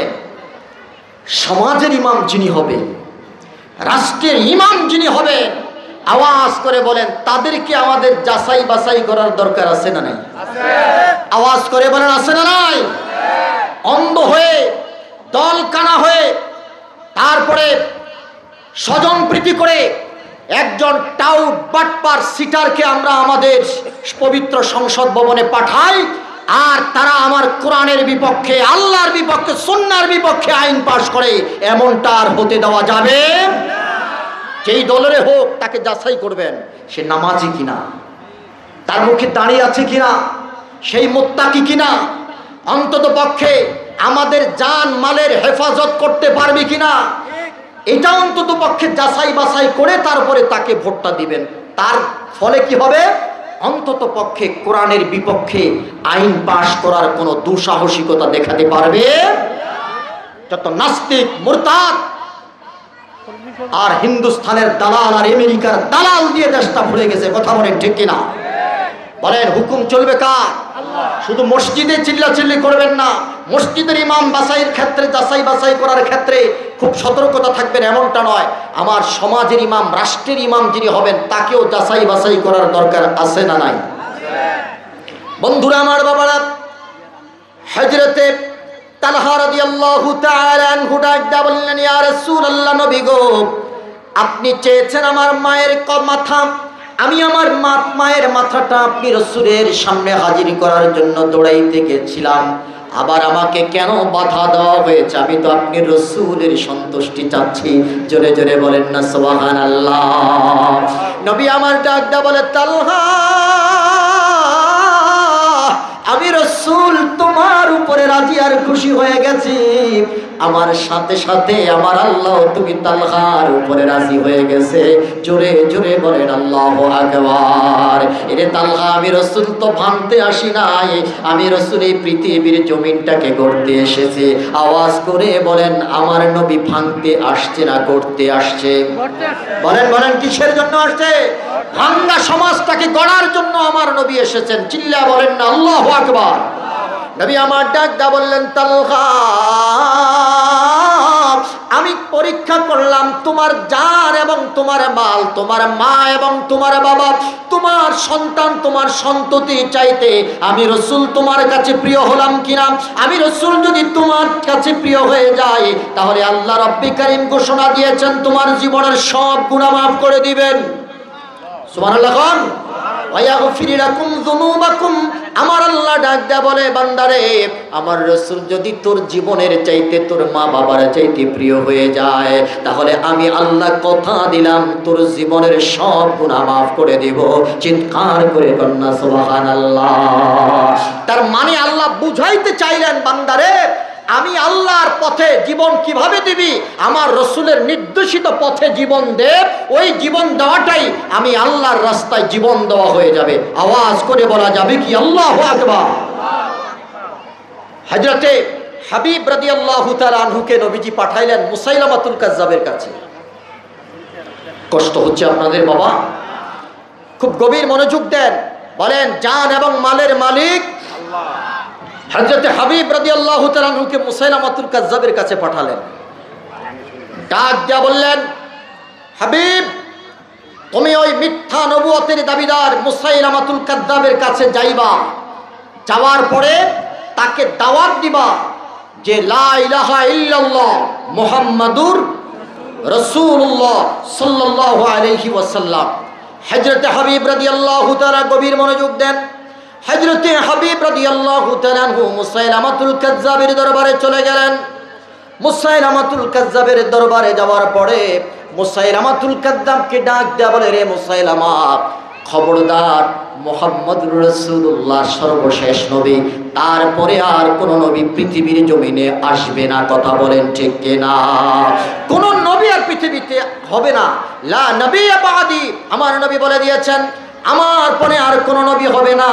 সমাজের ইমাম যিনি হবে, রাষ্ট্রের ইমাম যিনি হবে, আওয়াজ করে বলেন, তাদেরকে আমাদের যাচাই বাছাই করার দরকার আছে না নাই? আওয়াজ করে বলেন, আছে না নাই? অন্ধ হয়ে, দল কানা হয়ে, তারপরে স্বজন প্রীতি করে একজন টাউট বাটপার সিটারকে আমরা আমাদের পবিত্র সংসদ ভবনে পাঠাই, আর তারা আমার কোরআনের বিপক্ষে, আল্লাহর বিপক্ষে, সুন্নাহর বিপক্ষে আইন পাশ করে। এমনটা আর হতে দেওয়া যাবে না। যেই দলের হোক তাকে যাচাই করবেন, সে নামাজি কিনা, তার মুখে দাঁড়িয়ে আছে কিনা, সেই মুত্তাকি কিনা, অন্তত পক্ষে আমাদের জান মালের হেফাজত করতে পারবে কিনা, এটা অন্তত পক্ষে যাচাই বাছাই করে তারপরে তাকে ভোটটা দিবেন। তার ফলে কি হবে? অন্তত পক্ষে কোরআনের বিপক্ষে আইন পাশ করার কোনো দুঃসাহসিকতা দেখাতে পারবে। যত নাস্তিক, মুরতাদ আর হিন্দুস্তানের দালাল আর আমেরিকার দালাল দিয়ে দেশটা ভুলে গেছে। কথা বলেন ঠিক কিনা? বলেন, হুকুম চলবে কার? শুধু মসজিদে চিল্লাচিল্লি করবেন না, মসজিদের ইমাম বাছাইয়ের ক্ষেত্রে, যাচাই বাছাই করার ক্ষেত্রে খুব সতর্কতা থাকবেন, এমনটা নয়। আমার সমাজের ইমাম, রাষ্ট্রের ইমাম যিনি হবেন, তাকেও যাচাই বাছাই করার দরকার আছে না নাই? বন্ধুরা আমার, বাবারা, হযরতে তালহা রাদিয়াল্লাহু তাআলা আনহু ডাক দিয়ে বললেন, ইয়া রাসূলুল্লাহ, নবী গো, আপনি চেয়েছেন আমার মায়ের মাথা, আমি আমার মায়ের মাথাটা আপনি রাসূলের সামনে হাজির করার জন্য দৌড়াইতে গেছিলাম, আবার আমাকে কেন বাধা দেওয়া হয়েছে? আমি তো আপনি রাসূলের সন্তুষ্টি চাচ্ছি। জোরে জোরে বলেন না সুবহানাল্লাহ। নবী আমার ডাক দিয়ে বলে, তালহা, আমি রাসূল তোমার উপরে রাজি আর খুশি হয়ে গেছি, আমার সাথে সাথে আমার আল্লাহ তুমি তালহার উপরে রাজি হয়ে গেছে। জোরে জোরে বলেন আল্লাহু আকবার। এরে তালহা, আমি রাসূল তো ভাঙতে আসি নাই, আমি রাসূল এই পৃথিবীর জমিনটাকে গড়তে এসেছি। আওয়াজ করে বলেন, আমার নবী ভাঙতে আসছে না গড়তে আসছে? বলেন বলেন, কিসের জন্য আসছে? ভাঙা সমাজটাকে গড়ার জন্য আমার নবী এসেছেন। চিল্লা বলেন না আল্লাহু আকবার। নবী আমার ডাক দা বললেন, তালহা, আমি পরীক্ষা করলাম তোমার জান এবং তোমার মাল, তোমার মা এবং তোমার বাবা, তোমার সন্তান, তোমার সন্ততি চাইতে আমি রাসূল তোমার কাছে প্রিয় হলাম কিনা। আমি রাসূল যদি তোমার কাছে প্রিয় হয়ে যাই, তাহলে আল্লাহ রাব্বুল কারীম ঘোষণা দিয়েছেন তোমার জীবনের সব গুনাহ মাফ করে দিবেন। সুবহানাল্লাহ। ওয়ায়াগফির লাকুম যুনুবাকুম। আমার আল্লাহ ডাক দেয়া বলে, বান্দারে, আমার রাসূল যদি তোর জীবনের চাইতে, তোর মা বাবার চাইতে প্রিয় হয়ে যায়, তাহলে আমি আল্লাহ কথা দিলাম তোর জীবনের সব গুনাহ মাফ করে দেব। চিৎকার করে কন্যা সুবহানাল্লাহ। তার মানে আল্লাহ বুঝাইতে চাইলেন, বান্দারে, আমি আল্লাহর পথে জীবন কিভাবে দিবি, আমার রাসূলের নির্দেশিত পথে জীবন দে। ওই জীবন দেওয়াটাই আমি আল্লাহর রাস্তায় জীবন দেওয়া হয়ে যাবে। আওয়াজ করে বলা যাবে কি আল্লাহু আকবার। হযরতে হাবিব রাদিয়াল্লাহু তাআলা আনহুকে নবীজি পাঠাইলেন মুসাইলামাতুল কাজ্জাবের কাছে। কষ্ট হচ্ছে আপনাদের বাবা? খুব গভীর মনোযোগ দেন। বলেন, জান এবং মালের মালিক আল্লাহ। হযরতে হাবিব রাদিয়াল্লাহু তাআলা আনহুকে মুসাইলামাতুল কাজ্জাবের কাছে পাঠালেন। ডাক দিয়া বললেন, হাবিব, তুমি ওই মিথ্যা নবুয়তের দাবিদার মুসাইলামাতুল কাজ্জাবের কাছে যাইবা। যাওয়ার পরে তাকে দাওয়াত দিবা যে লা ইলাহা ইল্লাল্লাহ মুহাম্মাদুর রাসূলুল্লাহ সাল্লাল্লাহু আলাইহি ওয়াসাল্লাম। হযরতে হাবিব রাদিয়াল্লাহু তাআলা গভীর মনোযোগ দেন। হযরতে হাবিব রাদিয়াল্লাহু তাআলা আনহু মুসাইলামাতুল কাজ্জাবের দরবারে চলে গেলেন। মুসাইলামাতুল কাজ্জাবের দরবারে যাওয়ার পরে মুসাইলামাতুল কাজ্জাবকে ডাক দেয়া বলে, রে মুসাইলামা, খবরদার, মুহাম্মদুর রাসূলুল্লাহ সর্বশেষ নবী, তারপরে আর কোন নবী পৃথিবীর জমিনে আসবে না। কথা বলেন ঠিক কিনা? কোন নবী আর পৃথিবীতে হবে না। লা নবিয়্যা বাদি। আমার নবী বলে দিয়েছেন, আমার পরে আর কোন নবী হবে না।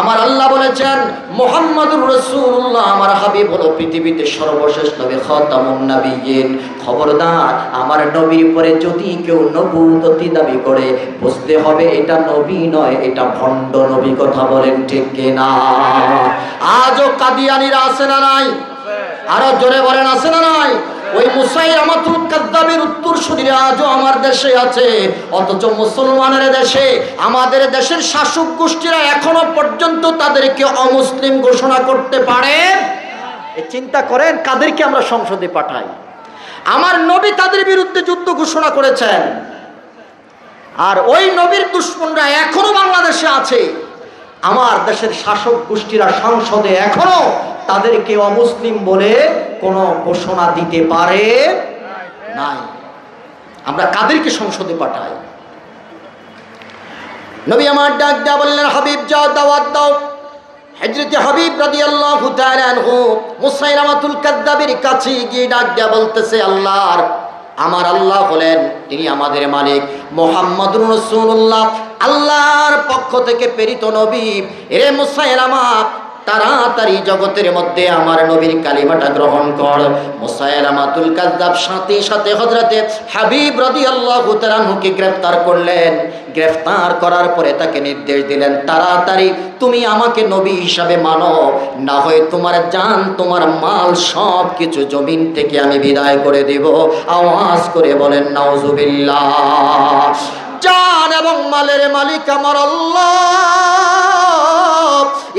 আমার আল্লাহ বলেছেন মুহাম্মাদুর রাসূলুল্লাহ আমার হাবিব হলো পৃথিবীতে সর্বশেষ নবী, খাতামুন নবিয়্যিন। খবরদার, আমার নবীর পরে যদি কেউ নবুয়তি দাবি করে, বুঝতে হবে এটা নবী নয়, এটা ভণ্ড নবী। কথা বলেন ঠিক কিনা? আজও কাদিয়ানীরা আছে না নাই? আরো জোরে বলেন, আছে না নাই? ওই মুসাইলামাতুল কাজ্জাবের উত্তরসূরিরা আজও আমার দেশে আছে। অথচ মুসলমানের দেশে, আমাদের দেশের শাসক গোষ্ঠীরা এখনো পর্যন্ত তাদেরকে অমুসলিম ঘোষণা করতে পারে। চিন্তা করেন, কাদেরকে আমরা সংসদে পাঠাই। আমার নবী তাদের বিরুদ্ধে যুদ্ধ ঘোষণা করেছেন, আর ওই নবীর দুশমনরা এখনো বাংলাদেশে আছে। আমার দেশের শাসক গোষ্ঠীরা সংসদে এখনো তাদেরকে অমুসলিম বলে কোনো ঘোষণা দিতে পারে নাই। আমরা কাদেরকে সংসদে পাঠাই? নবী আমার ডাক দেয়া বললেন, হাবিব যাও, দাওয়াত দাও। হযরতে হাবিব রাদিয়াল্লাহু তাআলা আনহু মুসাইলামাতুল কাজ্জাবের কাছে গিয়ে ডাক দেয়া বলতেছে, আল্লাহর, আমার আল্লাহ হলেন, তিনি আমাদের মালিক, মুহাম্মাদুর রাসূলুল্লাহ আল্লাহর পক্ষ থেকে প্রেরিত নবী। রে মুসাইলামা, তাড়াতাড়ি জগতের মধ্যে আমার নবীর কালিমাটা গ্রহণ কর। মুসাইলামাতুল কাজ্জাব সাথে সাথে হযরতে হাবিব রাদিয়াল্লাহু তাআলা আনহুকে গ্রেফতার করলেন। গ্রেফতার করার পরে তাকে নির্দেশ দিলেন, তাড়াতাড়ি তুমি আমাকে নবী হিসাবে মানো, না হয় তোমার জান, তোমার মাল সব কিছু জমিন থেকে আমি বিদায় করে দেব। আওয়াজ করে বলেন নাউজুবিল্লাহ। জান এবং মালের মালিক আমার আল্লাহ।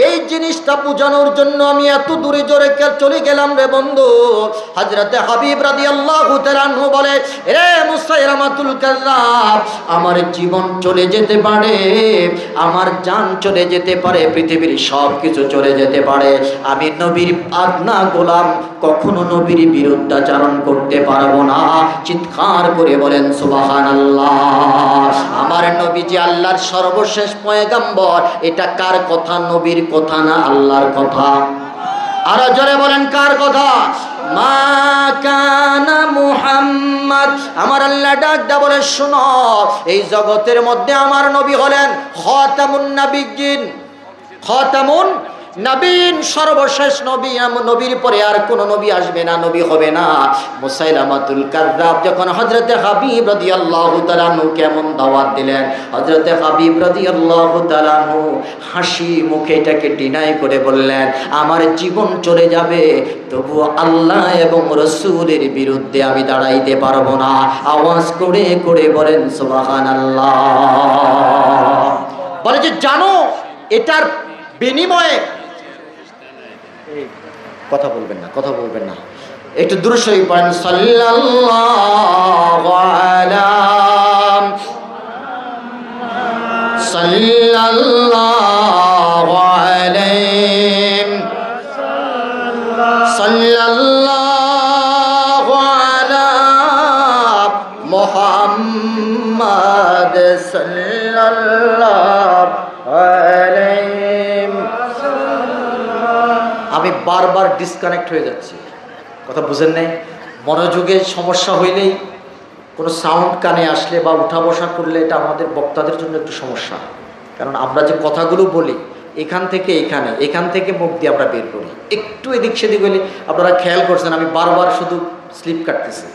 এই জিনিসটা বোঝানোর জন্য আমি এত দূরে জোরে চলে গেলাম রে বন্ধু। হযরতে হাবিব রাদিয়াল্লাহু তাআলা আনহু বলে, রে মুসাইলামাতুল কাজ্জাব, আমার জীবন চলে যেতে পারে, আমার জান চলে যেতে পারে, পৃথিবীর সব কিছু চলে যেতে পারে, আমি নবীর আদনা গোলাম, কখনো নবীর বিরুদ্ধাচরণ করতে পারবো না। চিৎকার করে বলেন সুবহানাল্লাহ। আমার নবী যে আল্লাহর সর্বশেষ পয়গম্বর, এটা কার কথা? নবীর কথা না, আল্লাহর কথা। আরো জোরে বলেন, কার কথা? মা কানা মুহাম্মদ। আমার আল্লাহ ডাক দা বলে, শোনো, এই জগতের মধ্যে আমার নবী হলেন খাতামুন নবিয়্যিন। খাতামুন নবীন সর্বশেষ নবী, নবীর পরে আর কোন নবী আসবে না, নবী হবে না। মুসাইলামাতুল কাযযাব যখন হযরতে হাবিব রাদিয়াল্লাহু তাআলা আনহু কেমন দাওয়াত দিলেন, হযরতে হাবিব রাদিয়াল্লাহু তাআলা আনহু হাসি মুখে এটাকে ডিনাই করে বললেন, আমার জীবন চলে যাবে তবু আল্লাহ এবং রাসূলের বিরুদ্ধে আমি দাঁড়াইতে পারবো না। আওয়াজ করে করে বলেন সুবহানাল্লাহ। বলে যে জানো এটার বিনিময়ে কথা বলবেন না, কথা বলবেন না, একটু দূর শরীফ পড়েন সাল্লাল্লাহু আলাইহি সাল্লাল্লাহু আলা মুহাম্মাদ সাল্লাল্লাহু আলাইহি। আমি বারবার ডিসকানেক্ট হয়ে যাচ্ছি, কথা বুঝেন নাই? মনোযোগের সমস্যা হইলেই কোনো সাউন্ড কানে আসলে বা উঠা বসা করলে এটা আমাদের বক্তাদের জন্য একটু সমস্যা, কারণ আমরা যে কথাগুলো বলি এখান থেকে এখানে, এখান থেকে মুখ দিয়ে আমরা বের করি, একটু এদিক সেদিক হইলে আপনারা খেয়াল করছেন আমি বারবার শুধু স্লিপ কাটতেছি।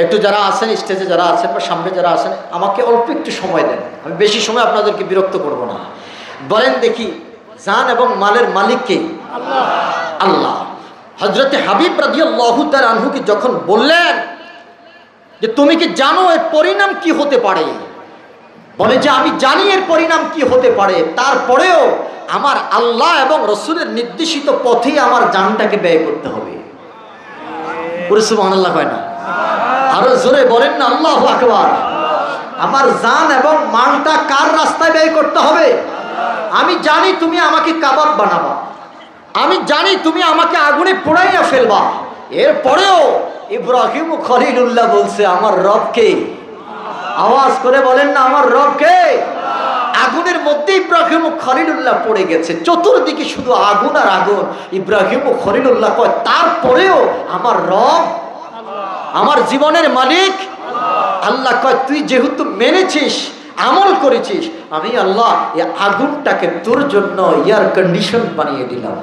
একটু যারা আছেন স্টেজে যারা আছেন বা সামনে যারা আছেন আমাকে অল্প একটু সময় দেন, আমি বেশি সময় আপনাদেরকে বিরক্ত করব না। বলেন দেখি জান এবং মালের মালিক কে? আল্লাহ। আল্লাহ। হযরতে হাবিব রাদিয়াল্লাহু তাআলা আনহুকে যখন বললেন যে তুমি কি জানো এর পরিণাম কি হতে পারে, বলে যে আমি জানি এর পরিণাম কি হতে পারে, তারপরেও আমার আল্লাহ এবং রাসূলের নির্দেশিত পথেই আমার জানটাকে ব্যয় করতে হবে। পুরো সুবহানাল্লাহ কয় না? আরো জোরে বলেন না আল্লাহু আকবার। আমার জান এবং মালটা কার রাস্তায় ব্যয় করতে হবে? আমি জানি তুমি আমাকে কাবাব বানাবা, আমি জানি তুমি আমাকে আগুনে পোড়াইয়া ফেলবা, এরপরেও ইব্রাহিম খলিলুল্লাহ বলছে আমার রবকে। আওয়াজ করে বলেন না আমার রবকে। আগুনের মধ্যে ইব্রাহিম খলিলুল্লাহ পড়ে গেছে, চতুর্দিকে শুধু আগুন আর আগুন। ইব্রাহিম খলিলুল্লাহ কয় তারপরেও আমার রব, আমার জীবনের মালিক আল্লাহ কয় তুই যেহেতু মেনেছিস, আমল করেছিস, আমি আল্লাহ এই আগুনটাকে তোর জন্য এয়ার কন্ডিশন বানিয়ে দিলাম।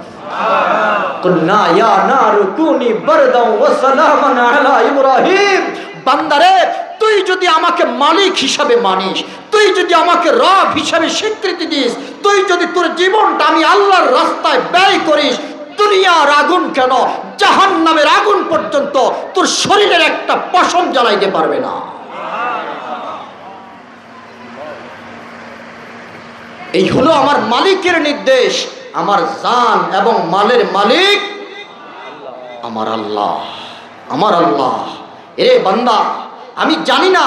কুলনা ইয়া নারু কুনি বারদাও ওয়া সালামান আলা ইব্রাহিম। বান্দারে তুই যদি আমাকে মালিক হিসাবে মানিস, তুই যদি আমাকে রব হিসাবে স্বীকৃতি দিস, তুই যদি তোর জীবনটা আমি আল্লাহর রাস্তায় ব্যয় করিস, দুনিয়ার আগুন কেন জাহান্নামের আগুন পর্যন্ত তোর শরীরের একটা পশম জ্বালাইতে পারবে না। এই হলো আমার মালিকের নির্দেশ। আমার জান এবং মালের মালিক আমার আল্লাহ, আমার আল্লাহ। এরে বান্দা, আমি জানি না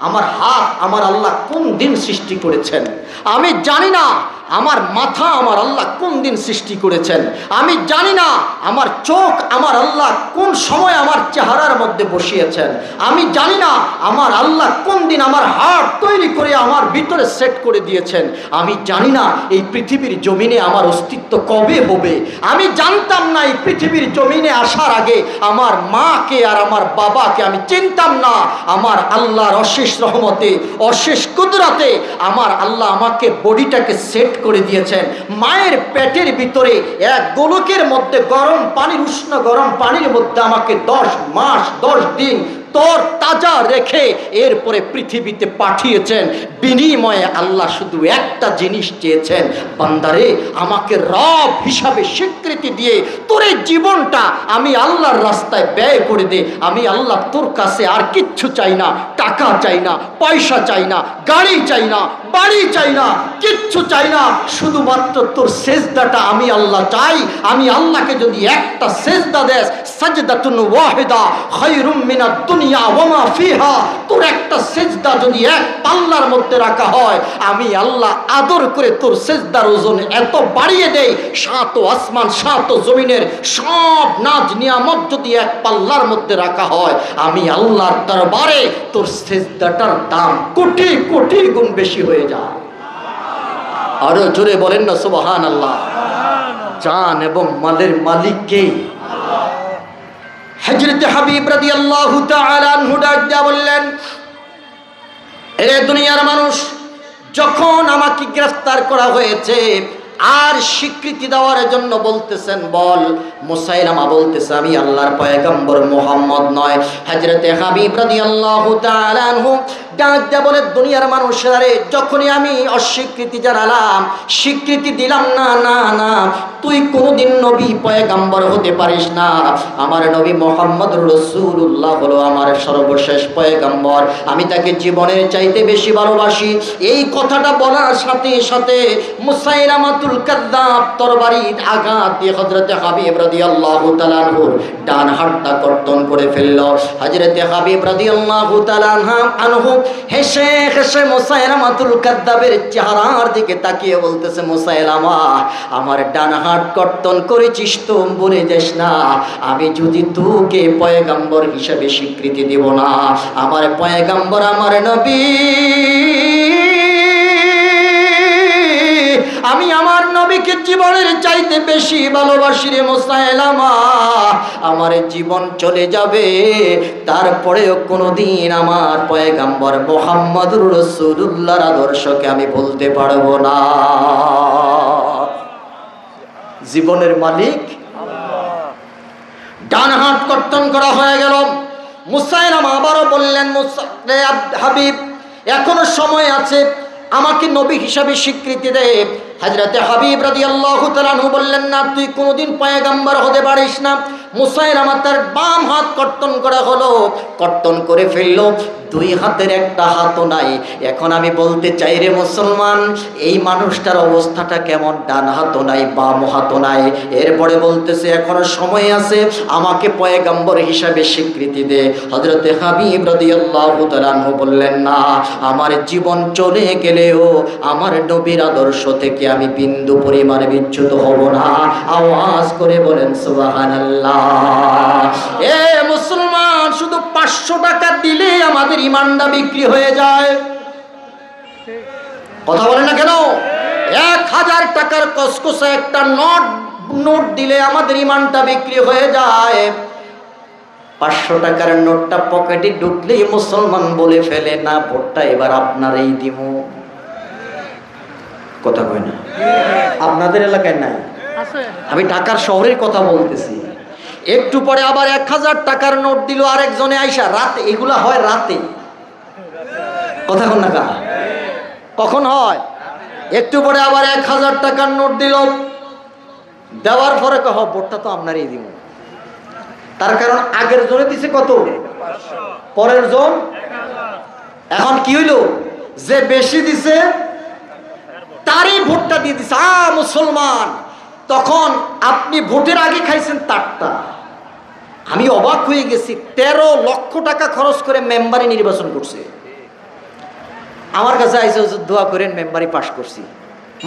আমার হাত আমার আল্লাহ কোন দিন সৃষ্টি করেছেন, আমি জানি না আমার মাথা আমার আল্লাহ কোন দিন সৃষ্টি করেছেন, আমি জানি না আমার চোখ আমার আল্লাহ কোন সময় আমার চেহারার মধ্যে বসিয়েছেন, আমি জানি না আমার আল্লাহ কোন দিন আমার হার্ট তৈরি করে আমার ভিতরে সেট করে দিয়েছেন, আমি জানি না এই পৃথিবীর জমিনে আমার অস্তিত্ব কবে হবে, আমি জানতাম না এই পৃথিবীর জমিনে আসার আগে আমার মাকে আর আমার বাবাকে আমি চিনতাম না। আমার আল্লাহর অশেষ রহমতে, অশেষ কুদরতে আমার আল্লাহ আমাকে বডিটাকে সেট করে দিয়েছেন। মায়ের পেটের ভিতরে এক গোলকের মধ্যে গরম পানির, উষ্ণ গরম পানির মধ্যে আমাকে 10 মাস 10 দিন তোর তাজা রেখে এরপরে পৃথিবীতে পাঠিয়েছেন। বিনিময়ে আল্লাহ শুধু একটা জিনিস চেয়েছেন, বান্দারে আমাকে রব হিসাবে স্বীকৃতি দিয়ে তোর এই জীবনটা আমি আল্লাহর রাস্তায় ব্যয় করে দে। আমি আল্লাহ তোর কাছে আর কিচ্ছু চাই না, টাকা চাই না, পয়সা চাই না, গাড়ি চাই না, বাড়ি চাই না, কিচ্ছু চাই না, শুধুমাত্র তোর সেজদাটা আমি আল্লাহ চাই। আমি আল্লাহকে যদি একটা সেজদা দেস, সাজদাতুন ওয়াহিদা খায়রুম মিনাদ দুনিয়া ওয়া মা ফিহা, তোর একটা সেজদা যদি এক পাল্লার মধ্যে রাখা হয়, আমি আল্লাহ আদর করে তোর সেজদার ওজন এত বাড়িয়ে দেই, 7 আসমান 7 জমিনের সব নাজ নিয়ামত যদি এক পাল্লার মধ্যে রাখা হয়, আমি আল্লাহর দরবারে তোর সেজদাটার দাম কোটি কোটি গুণ বেশি হয়ে যায়। আরো জোরে বলেন না সুবহানাল্লাহ। জান এবং মালের মালিক কে? হযরত হাবিব রাদিয়াল্লাহু তাআলা আনহু ডাক দিয়া বললেন, এ দুনিয়ার মানুষ, যখন আমাকে গ্রেফতার করা হয়েছে আর স্বীকৃতি দেওয়ার জন্য বলতেছেন, বল। মুসাইলামা বলতেছে আমি আল্লাহর পয়গম্বর মুহাম্মদ নয়। হযরতে হাবিব রাদিয়াল্লাহু তাআলা আনহু ডাক দিয়ে বলে, দুনিয়ার মানুষেরা রে, যখনই আমি অস্বীকৃতি জানালাম, স্বীকৃতি দিলাম না, না না, তুই কোনোদিন নবী পয়গম্বর হতে পারিস না। আমার নবী মুহাম্মদুর রাসূলুল্লাহ হলো আমার সর্বশেষ পয়গম্বর, আমি তাকে জীবনের চাইতে বেশি ভালোবাসি। এই কথাটা বলার সাথে সাথে মুসাইলামাতুল কাযযাব তরবারির আঘাত দিয়ে হযরতে হাবিব রাদিয়াল্লাহু তাআলা আনহুর ডান হাতটা কর্তন করে ফেলল। হযরতে হাবিব রাদিয়াল্লাহু তাআলা আনহু হেসে হেসে মুসাইলামাতুল কাযযাবের চেহারার দিকে তাকিয়ে বলতেছে, মুসাইলামা, আমার ডান হাত কর্তন করেছিস তো বলে যাস না, আমি যদি তোকে পয়গম্বর হিসেবে স্বীকৃতি দেব না। আমার পয়গম্বর আমার নবী, আমি আমার নবীকে জীবনের চাইতে বেশি ভালোবাসি রে মুসাইলামা। আমার জীবন চলে যাবে, তারপরেও কোনোদিন আমার পয়গম্বর মুহাম্মদুর রাসূলুল্লাহর আদর্শকে আমি বলতে পারবো না। জীবনের মালিক আল্লাহ। ডান হাত কর্তন করা হয়ে গেল। মুসাইলামা আবারও বললেন, হাবিব, এখনো সময় আছে, আমাকে নবী হিসাবে স্বীকৃতি দে। হযরতে হাবিব রাদিয়াল্লাহু তাআলা আনহু বললেন, না, তুই কোনোদিন পয়গম্বর হতে পারিস না। মুসাইলামা তার বাম হাত কর্তন করা হলো, কর্তন করে ফেললো, দুই হাতের একটা হাতও নাই। এখন আমি বলতে চাই রে মুসলমান, এই মানুষটার অবস্থাটা কেমন? ডান হাতও নাই, বাম হাতও নাই। এরপরে বলতেছে এখনো সময় আছে, আমাকে পয়গম্বর হিসাবে স্বীকৃতি দে। হযরতে হাবিব রাদিয়াল্লাহু তাআলা আনহু বললেন, না, আমার জীবন চলে গেলেও আমার নবীর আদর্শ থেকে আমি বিন্দু পরিমাণে বিচ্যুত হব না। আওয়াজ করে বলেন সুবহানাল্লাহ। এ মুসলমান, শুধু 500 টাকা দিলে আমাদের ইমানটা বিক্রি হয়ে যায়। কথা বলেন না কেন? 1000 টাকার কসকসে একটা নোট দিলে আমাদের ইমানটা বিক্রি হয়ে যায়। 500 টাকার নোটটা পকেটে ঢুকলেই মুসলমান বলে ফেলে, না, ভোটটা এবার আপনারই দিব। কথা কয় না? আপনাদের এলাকায় নাই, আমি ঢাকার শহরের কথা বলতেছি। একটু পরে আবার 1000 টাকার নোট দিল আরেকজনে আইসা, রাতে। এগুলা হয় রাতে। কথা কন না কা? কখন হয়? একটু পরে আবার 1000 টাকার নোট দিল, দেওয়ার পরে কহ, ভোটটা তো আপনারই দিব। তার কারণ আগের জনে দিছে কত? 500, পরের জন 1000। এখন কি হইল? যে বেশি দিছে তারই ভোটটা দিয়ে দিছে। মুসলমান, তখন আপনি ভোটের আগে খাইছেন তারটা। আমি অবাক হয়ে গেছি, 13 লক্ষ টাকা খরচ করে মেম্বারি নির্বাচন করছে। আমার কাছে আইসে, দোয়া করেন, মেম্বারি পাশ করছি।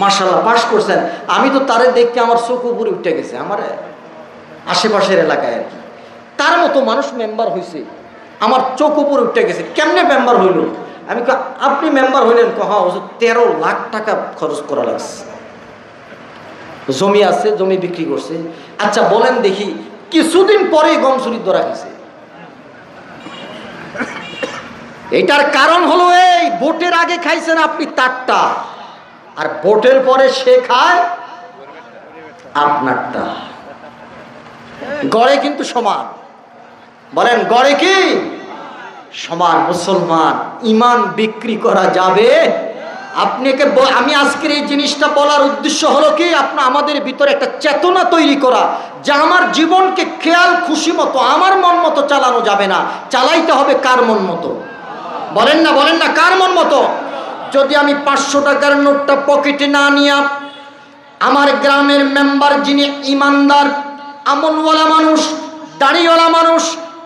মাশাআল্লাহ, পাশ করছেন। আমি তো তারে দেখতে আমার চোখ উপরে উঠে গেছে, আমার আশেপাশের এলাকায় আর কি। তার মতো মানুষ মেম্বার হয়েছে, আমার চোখ উপরে উঠে গেছে। কেমনে মেম্বার হইল? আমি আপনি মেম্বার হইলেন? হ্যাঁ, 13 লাখ টাকা খরচ করা লাগছে। জমি আছে, জমি বিক্রি করছে। আচ্ছা বলেন দেখি, কিছুদিন পরেই গম চুরির ধরা গেছে। এটার কারণ হলো এই, ভোটের আগে খাইছেন আপনি তারটা, আর ভোটের পরে সে খায় আপনারটা। গড়ে কিন্তু সমান। বলেন, গড়ে কি সমান? মুসলমান, ইমান বিক্রি করা যাবে? আপনাকে আমি আজকের এই জিনিসটা বলার উদ্দেশ্য হলো কি, আমাদের ভিতরে একটা চেতনা তৈরি করা, যে আমার জীবনকে খেয়াল খুশি মতো, আমার মন মতো চালানো যাবে না, চালাইতে হবে কার মন মতো? বলেন না, বলেন না, কার মন মতো? যদি আমি 500 টাকার নোটটা পকেটে না নিয়ে আমার গ্রামের মেম্বার, যিনি ইমানদার, আমলওয়ালা মানুষ, দাড়িওয়ালা মানুষ,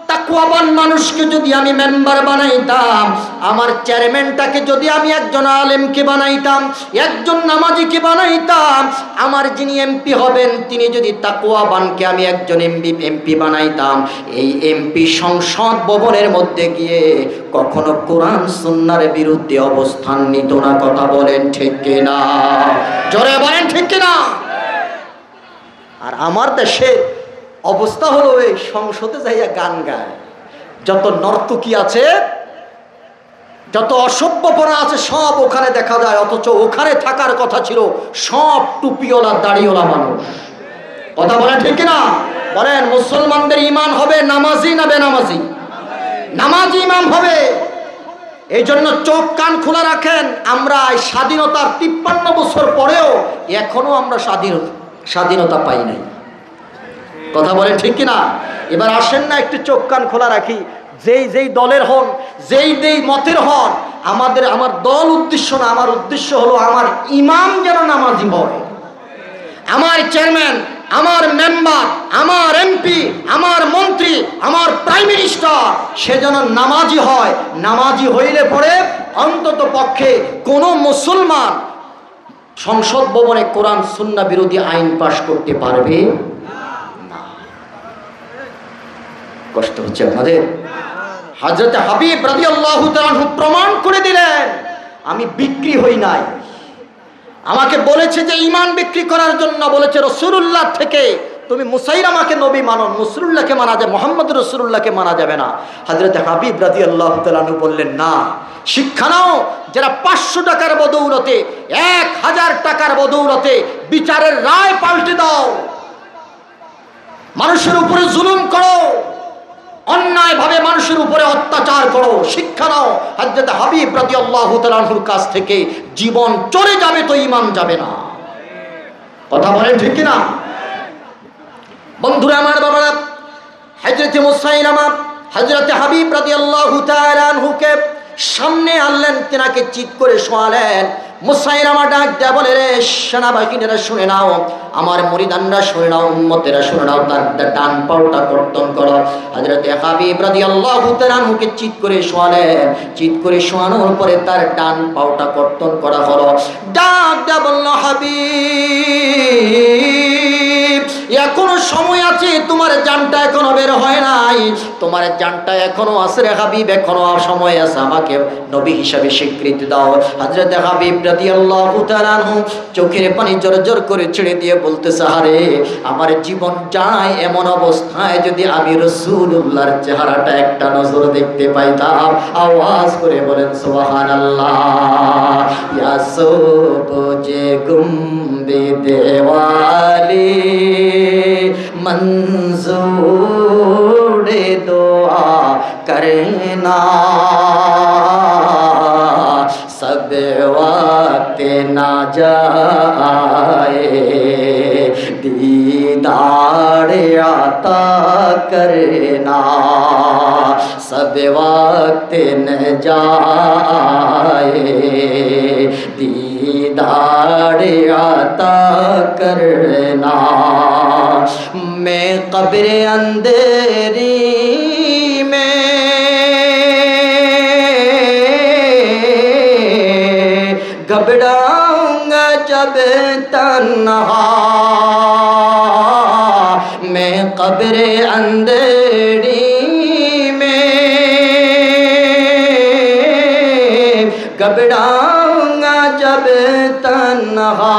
তাকওয়াবান মানুষকে যদি আমি মেম্বার বানাইতাম, আমার চেয়ারম্যানটাকে যদি আমি একজন আলেমকে বানাইতাম, একজন নামাজিকে বানাইতাম, আমার যিনি এমপি হবেন তিনি যদি তাকওয়াবানকে আমি একজন এমপি বানাইতাম, এই এমপি সংসদ ভবনের মধ্যে গিয়ে কখনো কোরআন সুন্নাহর বিরুদ্ধে অবস্থান নিত না। কথা বলেন ঠিক কিনা? জোরে বলেন ঠিক কিনা? আর আমার দেশে অবস্থা হলো, এই সংসদে যাইয়া গান গায়। যত নর্তকী আছে, যত অসভ্যপনা আছে সব ওখানে দেখা যায়, অথচ ওখানে থাকার কথা ছিল সব টুপিওয়ালা দাড়িওয়ালা মানুষ। কথা বলেন ঠিক কিনা? বলেন মুসলমানদের ইমান হবে নামাজি না বেনামাজি? নামাজি ইমাম হবে। এই জন্য চোখ কান খোলা রাখেন। আমরা স্বাধীনতার 53 বছর পরেও এখনো আমরা স্বাধীনতা পাই নাই। কথা বলেন ঠিক কিনা? এবার আসেন না একটু চোখ কান খোলা রাখি। যেই দলের হন, যেই মতের হন, আমার দল উদ্দেশ্য না, আমার উদ্দেশ্য হলো আমার ইমাম যেন নামাজি হয়। আমার চেয়ারম্যান, আমার মেম্বার, আমার এমপি, আমার মন্ত্রী, আমার প্রাইম মিনিস্টার সে যেন নামাজি হয়। নামাজি হইলে পরে অন্তত পক্ষে কোনো মুসলমান সংসদ ভবনে কোরআন সুন্নাহ বিরোধী আইন পাশ করতে পারবে না। কষ্ট হচ্ছে আপনাদের? হযরত হাবিব রাদিয়াল্লাহু তাআলা প্রমাণ করে দিলেন, আমি বিক্রি হই নাই। আমাকে বলেছে যে ঈমান বিক্রি করার জন্য বলেছে রাসূলুল্লাহ থেকে তুমি মুসাইলামাকে নবী মানো, রাসূলুল্লাহকে মানা যায়, মুহাম্মদ রাসূলুল্লাহকে মানা যাবে না। হযরত হাবিব রাদিয়াল্লাহু তাআলা বললেন না, শিক্ষা নাও, যারা 500 টাকার বদৌলতে, 1000 টাকার বদৌলতে বিচারের রায় পাল্টে দাও, মানুষের উপরে জুলুম করো, অন্যায়ভাবে মানুষের উপরে অত্যাচার করো, শিক্ষা নাও। হযরত হাবিব রাদিয়াল্লাহু তাআলার কাছ থেকে জীবন চলে যাবে তো ঈমান যাবে না। কথা বলেন ঠিক কিনা? বন্ধুরা আমার, বাবারা, হযরত মুসাইলামা হযরত হাবিব রাদিয়াল্লাহু তাআলা আনহুকে সামনে আনলেন, তেনাকে চিৎ করে শোয়ালেন। মুসাইলামা ডাক দেয়া বলে, রে সেনাবাহিনীরা শুনে নাও, আমার মুরিদানরা শুনে নাও, উম্মতেরা শুনে নাও, তার ডান পাওটা কর্তন করো। হযরত হাবিব রাদিয়াল্লাহু তাআলা আনহুকে চিৎ করে শোয়ালেন। চিৎ করে শোয়ানোর পরে তার ডান পাওটা কর্তন করা হলো। ডাক দেয়া বলল, হাবিব, এখনো সময় আছে, তোমার জানটা এখনো বের হয় নাই, তোমার জানটা এখনো আছে রে হাবিব, এখনো সময় আছে, আমাকে নবী হিসাবে স্বীকৃতি দাও। হযরত হাবিব রাদিয়াল্লাহু তাআলা আনহু চোখের পানি জোর করে ছেড়ে দিয়ে বলতেছে, আরে আমার জীবন যায় এমন অবস্থায় যদি আমি রাসূলুল্লাহর চেহারাটা একটা নজর দেখতে পাইতাম। আওয়াজ করে বলেন সুবহানাল্লাহ। ইয়া সুবজে গুম্বে দেওয়ালি मंजूर दुआ करना, सब वक्त ना जाए, दीदार आता करना, सब वक्त न जाए, दीदार आता करना। मैं कब्र अंधेरी में घबराऊंगा जब तन्हा, मैं कब्र अंधेरी में घबराऊंगा जब तन्हा,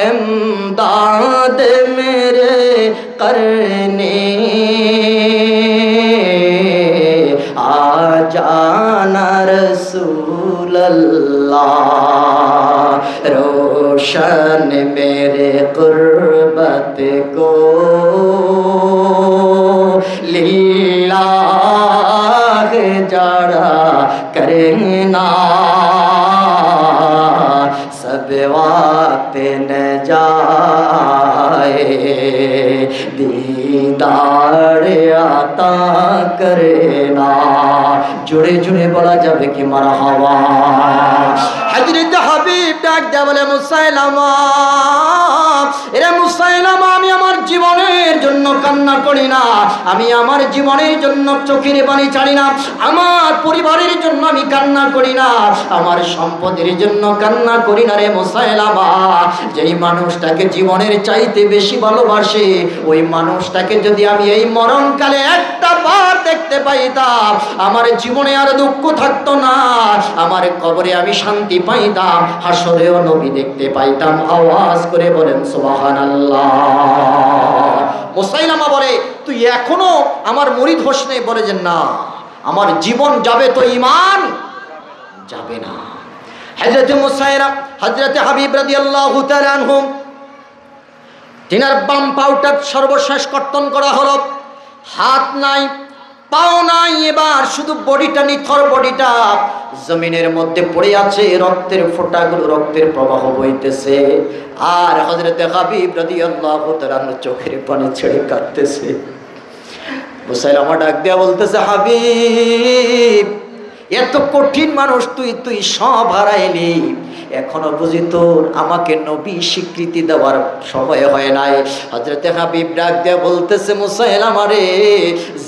इमदाद मेरे करने आ जाना रसूल अल्लाह, रोशन मेरे कुर्बत को लिल्लाह जड़ा करना, सब वक्त न जाए, दीदार आता करना। जुड़े जुड़े बड़ा जाबे कि मरहबा। हजरत হাবিব ডাক দেয়া বলে, মুসাইলামা, এরে মুসাইলামা, আমি আমার জীবনের জন্য কান্না করি না, আমি আমার জীবনের জন্য চোখের পানি ছাড়ি না, আমার পরিবারের জন্য আমি কান্না করি না, আমার সম্পদের জন্য কান্না করি না রে মুসাইলামা। যেই মানুষটাকে জীবনের চাইতে বেশি ভালোবাসে, ওই মানুষটাকে যদি আমি এই মরণকালে একটা বার দেখতে পাইতাম, আমার জীবনে আর দুঃখ থাকতো না, আমার কবরে আমি শান্তি পাইতাম, হাসরেও নবী দেখতে পাইতাম। আওয়াজ করে বলেন সুবহানাল্লাহ। মুসাইলামা বলে, তুই এখনো আমার মুরিদ হোস নাই? বলে যে না, আমার জীবন যাবে তো ঈমান যাবে না। হযরত মুসাইরা হযরত হাবিব রাদিয়াল্লাহু তাআলা আনহু তিনার বাম পাউটা সর্বশেষ কর্তন করা হলো, হাত নাই পাও নাই, এবার শুধু বডিটা, নিথর বডিটা জমিনের মধ্যে পড়ে আছে, রক্তের ফোঁটাগুলো, রক্তের প্রবাহ বইতেছে। আর হযরত হাবিব রাদিয়াল্লাহু তাআলা চোখের পানি ছেড়ে কাঁদতেছে। মুসাইলামা ডাক দিয়া বলতেছে, হাবিব এত কঠিন মানুষ তুই সব হারাইলি, এখনো বুঝি তোর আমাকে নবী স্বীকৃতি দেওয়ার সময় হয় নাই। হযরত হাবিব ডাক দিয়া বলতেছে, মুসাইলামা রে,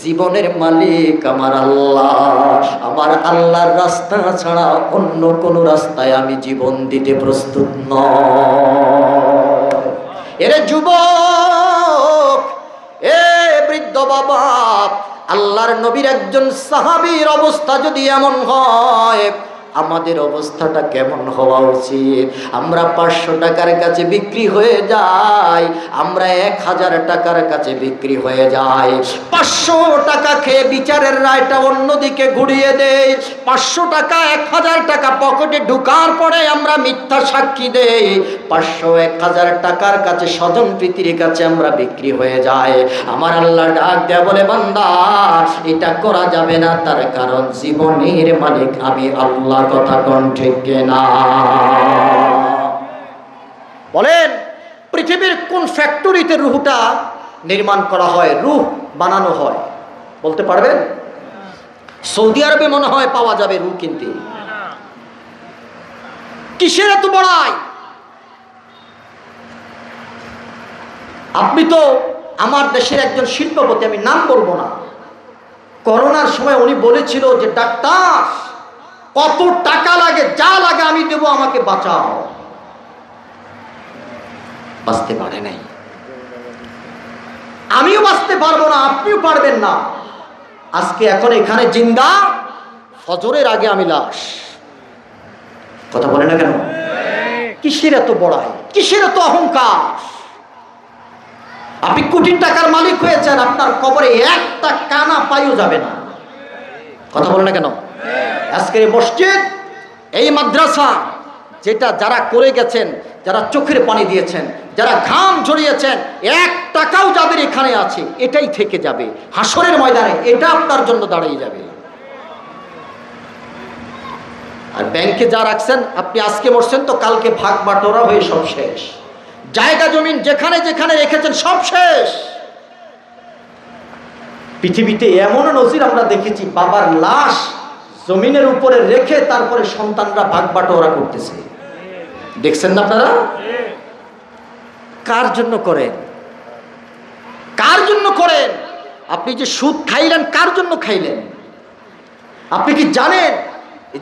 জীবনের মালিক আমার আল্লাহ, আমার আল্লাহর রাস্তা ছাড়া অন্য কোনো রাস্তায় আমি জীবন দিতে প্রস্তুত নই। এরে যুবক, এ বৃদ্ধ বাবা, আল্লাহর নবীর একজন সাহাবীর অবস্থা যদি এমন হয়, আমাদের অবস্থাটা কেমন হওয়া উচিত? আমরা 500 টাকার কাছে বিক্রি হয়ে যাই, আমরা 1000 টাকার কাছে বিক্রি হয়ে যাই। 500 টাকা খেয়ে বিচারের রায়টা অন্যদিকে ঘুরিয়ে দেই। 500 টাকা 1000 টাকা পকেটে ঢুকার পরে আমরা মিথ্যা সাক্ষী দেই। 500 1000 টাকার কাছে স্বজন প্রীতির কাছে আমরা বিক্রি হয়ে যাই। আমার আল্লাহ ডাক দেয়া বলে, বান্দা এটা করা যাবে না, তার কারণ জীবনের মালিক আমি আল্লাহ। কথা কোন ঠিক না? বলেন, পৃথিবীর কোন ফ্যাক্টরিতে রুহটা নির্মাণ করা হয়, রুহ বানানো হয়, বলতে পারবেন? সৌদি আরবে মনে হয় পাওয়া যাবে রুহ কিনতে। কিসের এত বড়াই? আপনি তো আমার দেশের একজন শিল্পপতি, আমি নাম বলবো না, করোনার সময় উনি বলেছিল যে ডাক্তার কত টাকা লাগে, যা লাগে আমি দেব, আমাকে বাঁচাও। বাঁচতে পারে নাই, আমিও বাঁচতে পারবো না, আপনিও পারবেন না। আজকে এখন এখানে জিন্দা, ফজরের আগে আমি লাশ। কথা বলে না কেন? কিসের এত বড়াই, কিসের এত অহংকার? আপনি কোটি টাকার মালিক হয়েছেন, আপনার কবরে একটা কানা পাইও যাবে না। কথা বলে না কেন? আজকের মসজিদ, এই মাদ্রাসা, যেটা যারা করে গেছেন, যারা চোখের পানি দিয়েছেন, যারা ঘাম ঝরিয়েছেন, 1 টাকাও যাদের এখানে আছে এটাই থেকে যাবে হাসরের ময়দানে, এটা আপনার জন্য দাঁড়িয়ে যাবে। আর ব্যাংকে যা রাখছেন, আপনি আজকে মরছেন তো কালকে ভাগ বাটোয়ারা হয়ে সব শেষ। জায়গা জমিন যেখানে যেখানে রেখেছেন সব শেষ। পৃথিবীতে এমন নজির আমরা দেখেছি, বাবার লাশ জমিনের উপরে রেখে তারপরে সন্তানরা ভাগ বাটোয়ারা করতেছে। দেখছেন না আপনারা? কার জন্য করেন? কার জন্য করেন? আপনি যে সুদ খাইলেন, কার জন্য খাইলেন? আপনি কি জানেন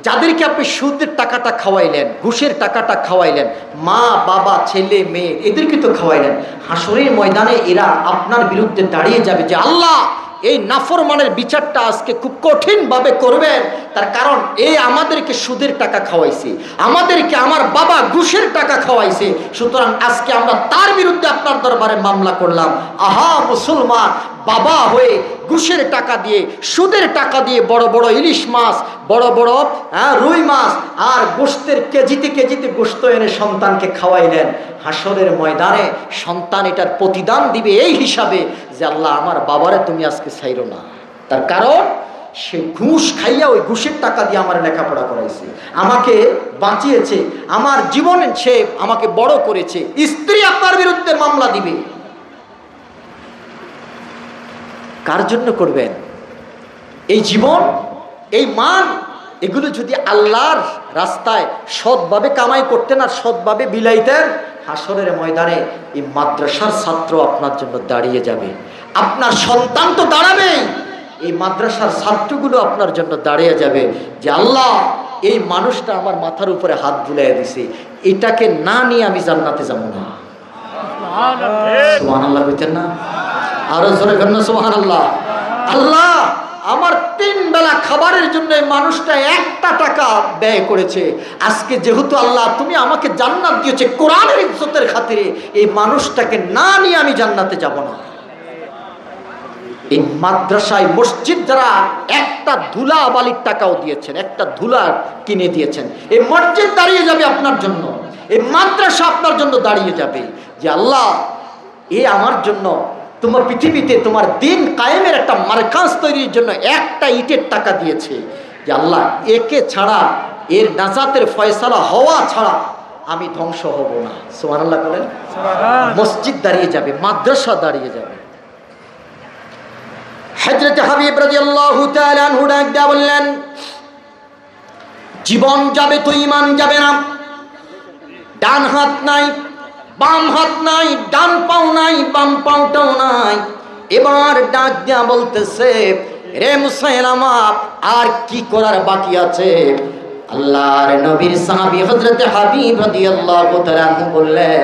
যাদেরকে আপনি সুদের টাকাটা খাওয়াইলেন, ঘুষের টাকাটা খাওয়াইলেন, মা বাবা ছেলে মেয়ে এদেরকে তো খাওয়াইলেন, হাসরের ময়দানে এরা আপনার বিরুদ্ধে দাঁড়িয়ে যাবে যে আল্লাহ এই নাফরমানের বিচারটা আজকে খুব কঠিন ভাবে করবেন। তার কারণ এ আমাদেরকে সুদের টাকা খাওয়াইছে, আমাদেরকে আমার বাবা ঘুষের টাকা খাওয়াইছে, সুতরাং আজকে আমরা তার বিরুদ্ধে আপনার দরবারে মামলা করলাম। আহা মুসলমান, বাবা হয়ে ঘুষের টাকা দিয়ে, সুদের টাকা দিয়ে বড় বড় ইলিশ মাছ, বড় বড় রুই মাছ আর গোশতের কেজিতে কেজিতে গোশত এনে সন্তানকে খাওয়াইলেন। হাসরের ময়দানে সন্তান এটার প্রতিদান দিবে এই হিসাবে যে আল্লাহ আমার বাবারে তুমি আজকে ছাইরো না। তার কারণ সে ঘুষ খাইয়া ওই ঘুষের টাকা দিয়ে আমার লেখাপড়া করাইছে, আমাকে বাঁচিয়েছে, আমার জীবনে সে আমাকে বড় করেছে। স্ত্রী আপনার বিরুদ্ধে মামলা দিবে, কার জন্য করবেন? এই জীবন, এই মান, এগুলো যদি আল্লাহর রাস্তায় সৎভাবে কামাই করতেন আর সৎভাবে বিলাইতেন, হাসরের ময়দানে এই মাদ্রাসার ছাত্র আপনার জন্য দাঁড়িয়ে যাবে। আপনার সন্তান তো দাঁড়াবেই, এই মাদ্রাসার ছাত্রগুলো আপনার জন্য দাঁড়িয়ে যাবে যে আল্লাহ এই মানুষটা আমার মাথার উপরে হাত বুলাই দিছে, এটাকে না নিয়ে আমি জান্নাতে যাব না। সুবহানাল্লাহ বলতেন না? আরো জোরে করেন সুবহানাল্লাহ। আল্লাহ আমার 3 বেলা খাবারের জন্য এই মানুষটা 1টা টাকা ব্যয় করেছে, আজকে যেহেতু আল্লাহ তুমি আমাকে জান্নাত দিয়েছে কোরআনের ইজ্জতের খাতিরে, এই মানুষটাকে না নিয়ে আমি জান্নাতে যাব না। এই মাদ্রাসায় মসজিদ যারা একটা ধুলা বালির টাকাও দিয়েছেন, একটা ধুলা কিনে দিয়েছেন, এই মসজিদ দাঁড়িয়ে যাবে আপনার জন্য, এই মাদ্রাসা আপনার জন্য দাঁড়িয়ে যাবে যে আল্লাহ এ আমার জন্য তোমার পৃথিবীতে তোমার দিন কায়েমের একটা মার্কাজ তৈরির জন্য একটা ইটের টাকা দিয়েছে, যে আল্লাহ একে ছাড়া, এর নাজাতের ফয়সালা হওয়া ছাড়া আমি ধ্বংস হব না। সুবহানাল্লাহ বলেন। মসজিদ দাঁড়িয়ে যাবে, মাদ্রাসা দাঁড়িয়ে যাবে। হযরত হাবিব রাদিয়াল্লাহু তাআলা আনহু ডাক দিয়া বললেন, জীবন যাবে তো ঈমান যাবে না। ডান হাত নাই, বাম হাত নাই, ডান পাও নাই, বাম পাওটাও নাই। এবার ডাক দিয়া বলতেছে, রে মুসাইলামা আর কি করার বাকি আছে? আল্লাহর নবীর সাহাবী হযরত হাবিব রাদিয়াল্লাহু তাআলা আনহু বললেন,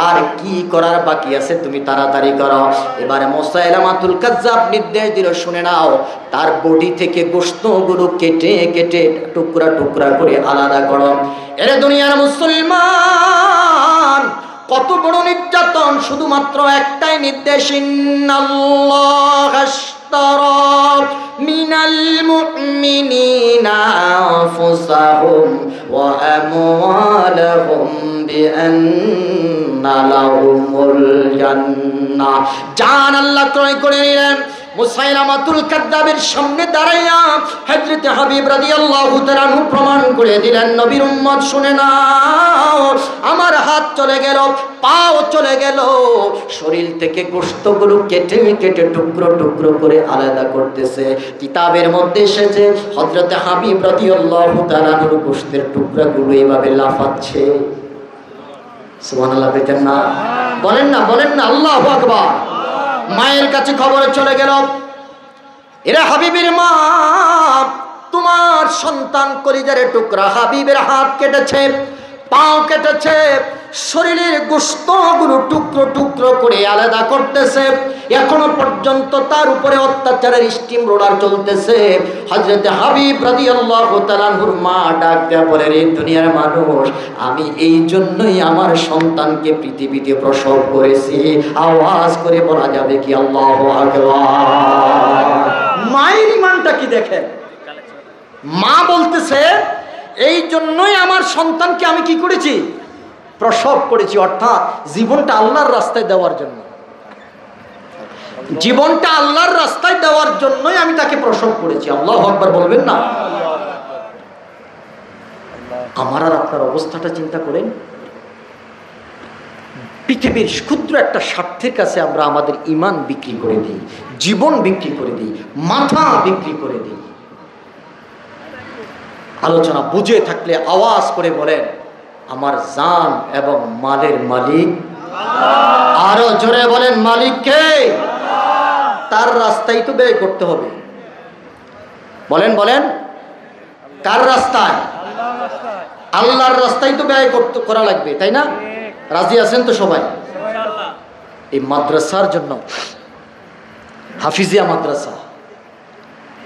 আর কি করার বাকি আছে, তুমি তাড়াতাড়ি করো। এবারে মুসাইলামাতুল কাজ্জাব নির্দেশ দিল, শুনে নাও, তার বডি থেকে গোশতগুলো কেটে কেটে টুকরা টুকরা করে আলাদা করো। এরে দুনিয়ার মুসলমান, কত বড় নির্যাতন! শুধুমাত্র একটাই নির্দেশ, ইন্নাল্লাহ আশতারা মিনাল মুমিনিনা আনফুসাহুম ওয়া আমওয়ালাহুম বিআন্না লাহুমুল জান্নাহ। জান আল্লাহ ক্রয় করে নিলেন। মুসাইলামাতুল কাজ্জাবের সামনে দাঁড়াইয়া হযরত হাবিব রাদিয়াল্লাহু তাআলা আনহু প্রমাণ করে দিলেন, নবীর উম্মত শুনে নাও, আমার হাত চলে গেল, পাও চলে গেল, শরীর থেকে গোশতগুলো কেটে কেটে টুকরো টুকরো করে আলাদা করতেছে। কিতাবের মধ্যে এসেছে হযরত হাবিব রাদিয়াল্লাহু তাআলা আনহুর গোশতের টুকরাগুলো এভাবে লাফাচ্ছে। সুবহানাল্লাহ বলেন না, বলেন না, বলেন না, আল্লাহু আকবার। মায়ের কাছে খবর চলে গেল, এরা হাবিবের মা, তোমার সন্তান কলিজারে টুকরা হাবিবের হাত কেটেছে, পাও কেটেছে, শরীরের গোশতগুলো টুকরো টুকরো করে আলাদা করতেছে। এখনো পর্যন্ত তার উপরে অত্যাচারের স্টিম রোলার চলতেছে। হযরত হাবিব রাদিয়াল্লাহু তাআলা আনহুর মা ডাক দেয়া বলে, রে দুনিয়ার মানুষ, আমি এই জন্যই আমার সন্তানকে পৃথিবীতে প্রসব করেছি। আওয়াজ করে বলা যাবে কি আল্লাহু আকবার? মায়ের ঈমানটা কি দেখেন। মা বলতেছে, এই জন্যই আমার সন্তানকে আমি কি করেছি, প্রসব করেছি। অর্থাৎ জীবনটা আল্লাহর রাস্তায় দেওয়ার জন্য, জীবনটা আল্লাহর রাস্তায় দেওয়ার জন্যই আমি তাকে প্রসব করেছি। আল্লাহু আকবার বলবেন না? আমার আর আপনার অবস্থাটা চিন্তা করেন। পৃথিবীর ক্ষুদ্র একটা স্বার্থের কাছে আমরা আমাদের ঈমান বিক্রি করে দিই, জীবন বিক্রি করে দিই, মাথা বিক্রি করে দিই। আলোচনা বুঝে থাকলে আওয়াজ করে বলেন, আমার জান এবং মালের মালিক আল্লাহ। আরো জোরে বলেন, মালিক কে? তার রাস্তায় তো ব্যয় করতে হবে। বলেন বলেন, কার রাস্তায়? আল্লাহর রাস্তায় তো ব্যয় করা লাগবে, তাই না? রাজি আছেন তো সবাই? এই মাদ্রাসার জন্য, হাফিজিয়া মাদ্রাসা,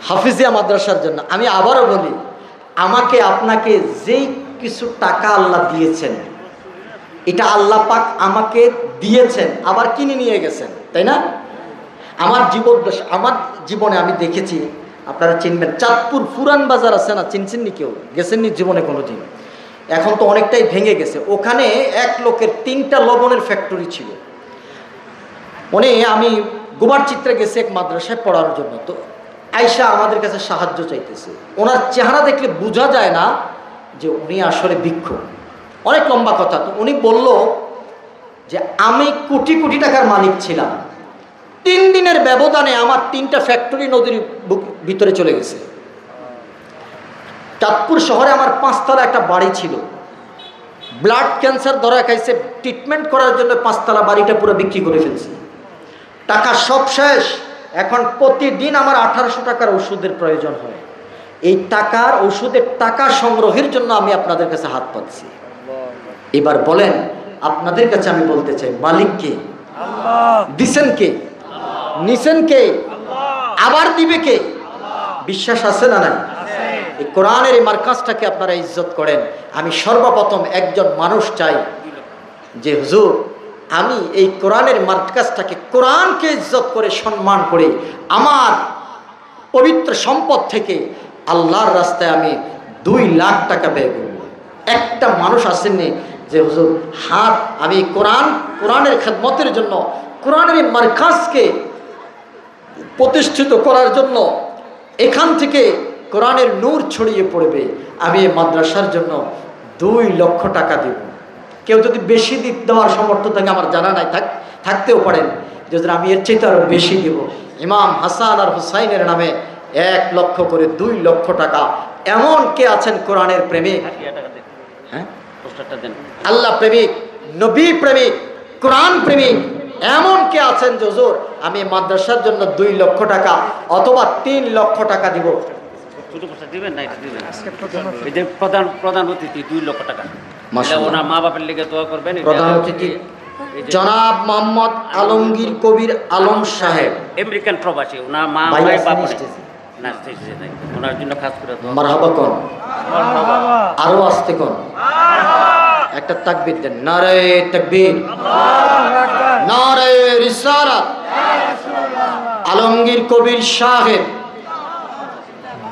হাফিজিয়া মাদ্রাসার জন্য আমি আবারও বলি, আমাকে আপনাকে যেই কিছু টাকা আল্লাহ দিয়েছেন, এটা আল্লাহ পাক আমাকে দিয়েছেন, আবার কিনে নিয়ে গেছেন, তাই না? আমার জীবনে আমি দেখেছি, আপনারা চিনবেন, চাঁদপুর পুরান বাজার আছে না, চিনছেননি কেউ? গেছেননি জীবনে কোনোদিন? এখন তো অনেকটাই ভেঙে গেছে। ওখানে এক লোকের 3টা লবণের ফ্যাক্টরি ছিল। আমি গোবার চিত্রে গেছি এক মাদ্রাসায় পড়ার জন্য। তো আয়শা আমাদের কাছে সাহায্য চাইতেছে। ওনার চেহারা দেখলে বোঝা যায় না যে উনি আসলে ভিক্ষুক। অনেক লম্বা কথা। তো উনি বলল যে আমি কোটি কোটি টাকার মালিক ছিলাম, 3 দিনের ব্যবধানে আমার 3টা ফ্যাক্টরি নদীর ভিতরে চলে গেছে। চাঁদপুর শহরে আমার 5 তলা একটা বাড়ি ছিল। ব্লাড ক্যান্সার ধরা খাইছে, ট্রিটমেন্ট করার জন্য 5 তলা বাড়িটা পুরো বিক্রি করে ফেলছি। টাকা সব শেষ। এখন প্রতিদিন আমার 1800 টাকার ওষুধের প্রয়োজন হয়। এই টাকার ওষুধের টাকা সংগ্রহের জন্য আমি আপনাদের কাছে হাত পাচ্ছি। এবার বলেন, আপনাদের কাছে আমি বলতে চাই, মালিক কে? আল্লাহ। দিছেন কে? আল্লাহ। নিছেন কে? আল্লাহ। আবার দিবে কে? আল্লাহ। বিশ্বাস আছে না নাই? এই কোরআনের এই মার্কাজটাকে আপনারা ইজ্জত করেন। আমি সর্বপ্রথম একজন মানুষ চাই যে হুজুর আমি এই কোরআনের মার্কাজটাকে, কোরআনকে ইজ্জত করে সম্মান করে আমার পবিত্র সম্পদ থেকে আল্লাহর রাস্তায় আমি 2 লাখ টাকা ব্যয় করব। একটা মানুষ আসেননি যে হুজুর হাত আমি কোরআনের খেদমতের জন্য, কোরআনের এই মার্কাজকে প্রতিষ্ঠিত করার জন্য, এখান থেকে কোরআনের নূর ছড়িয়ে পড়বে, আমি এই মাদ্রাসার জন্য 2 লক্ষ টাকা দেব। কেউ যদি বেশি দেওয়ার সামর্থ্য থাকে, আমার জানা নাই, থাকতেও পারেন, যদি আমি এর চেয়ে আরও বেশি দেব। ইমাম হাসান আর হুসাইনের নামে 1 লক্ষ করে 2 লক্ষ টাকা। এমন কে আছেন কোরআনের প্রেমিক, হ্যাঁ, আল্লাহ প্রেমিক, নবী প্রেমিক, কোরআন প্রেমিক, এমন কে আছেন যে হুজুর আমি মাদ্রাসার জন্য 2 লক্ষ টাকা অথবা 3 লক্ষ টাকা দিব?
প্রধান অতিথি 2 লক্ষ টাকা, ওনার মা বাপের লেগে দোয়া করবেন।
প্রধান অতিথি জনাব মোহাম্মদ আলমগীর কবির আলম সাহেব,
আমেরিকান প্রবাসী। ওনার মা ওনার জন্য খাস করে
মারহাবা কোন, আরো আসতে কোন, একটা তাকবীর দেন, নারে তাকবীর, নারে রিসালাত। আলমগীর কবির সাহেব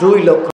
2 লক্ষ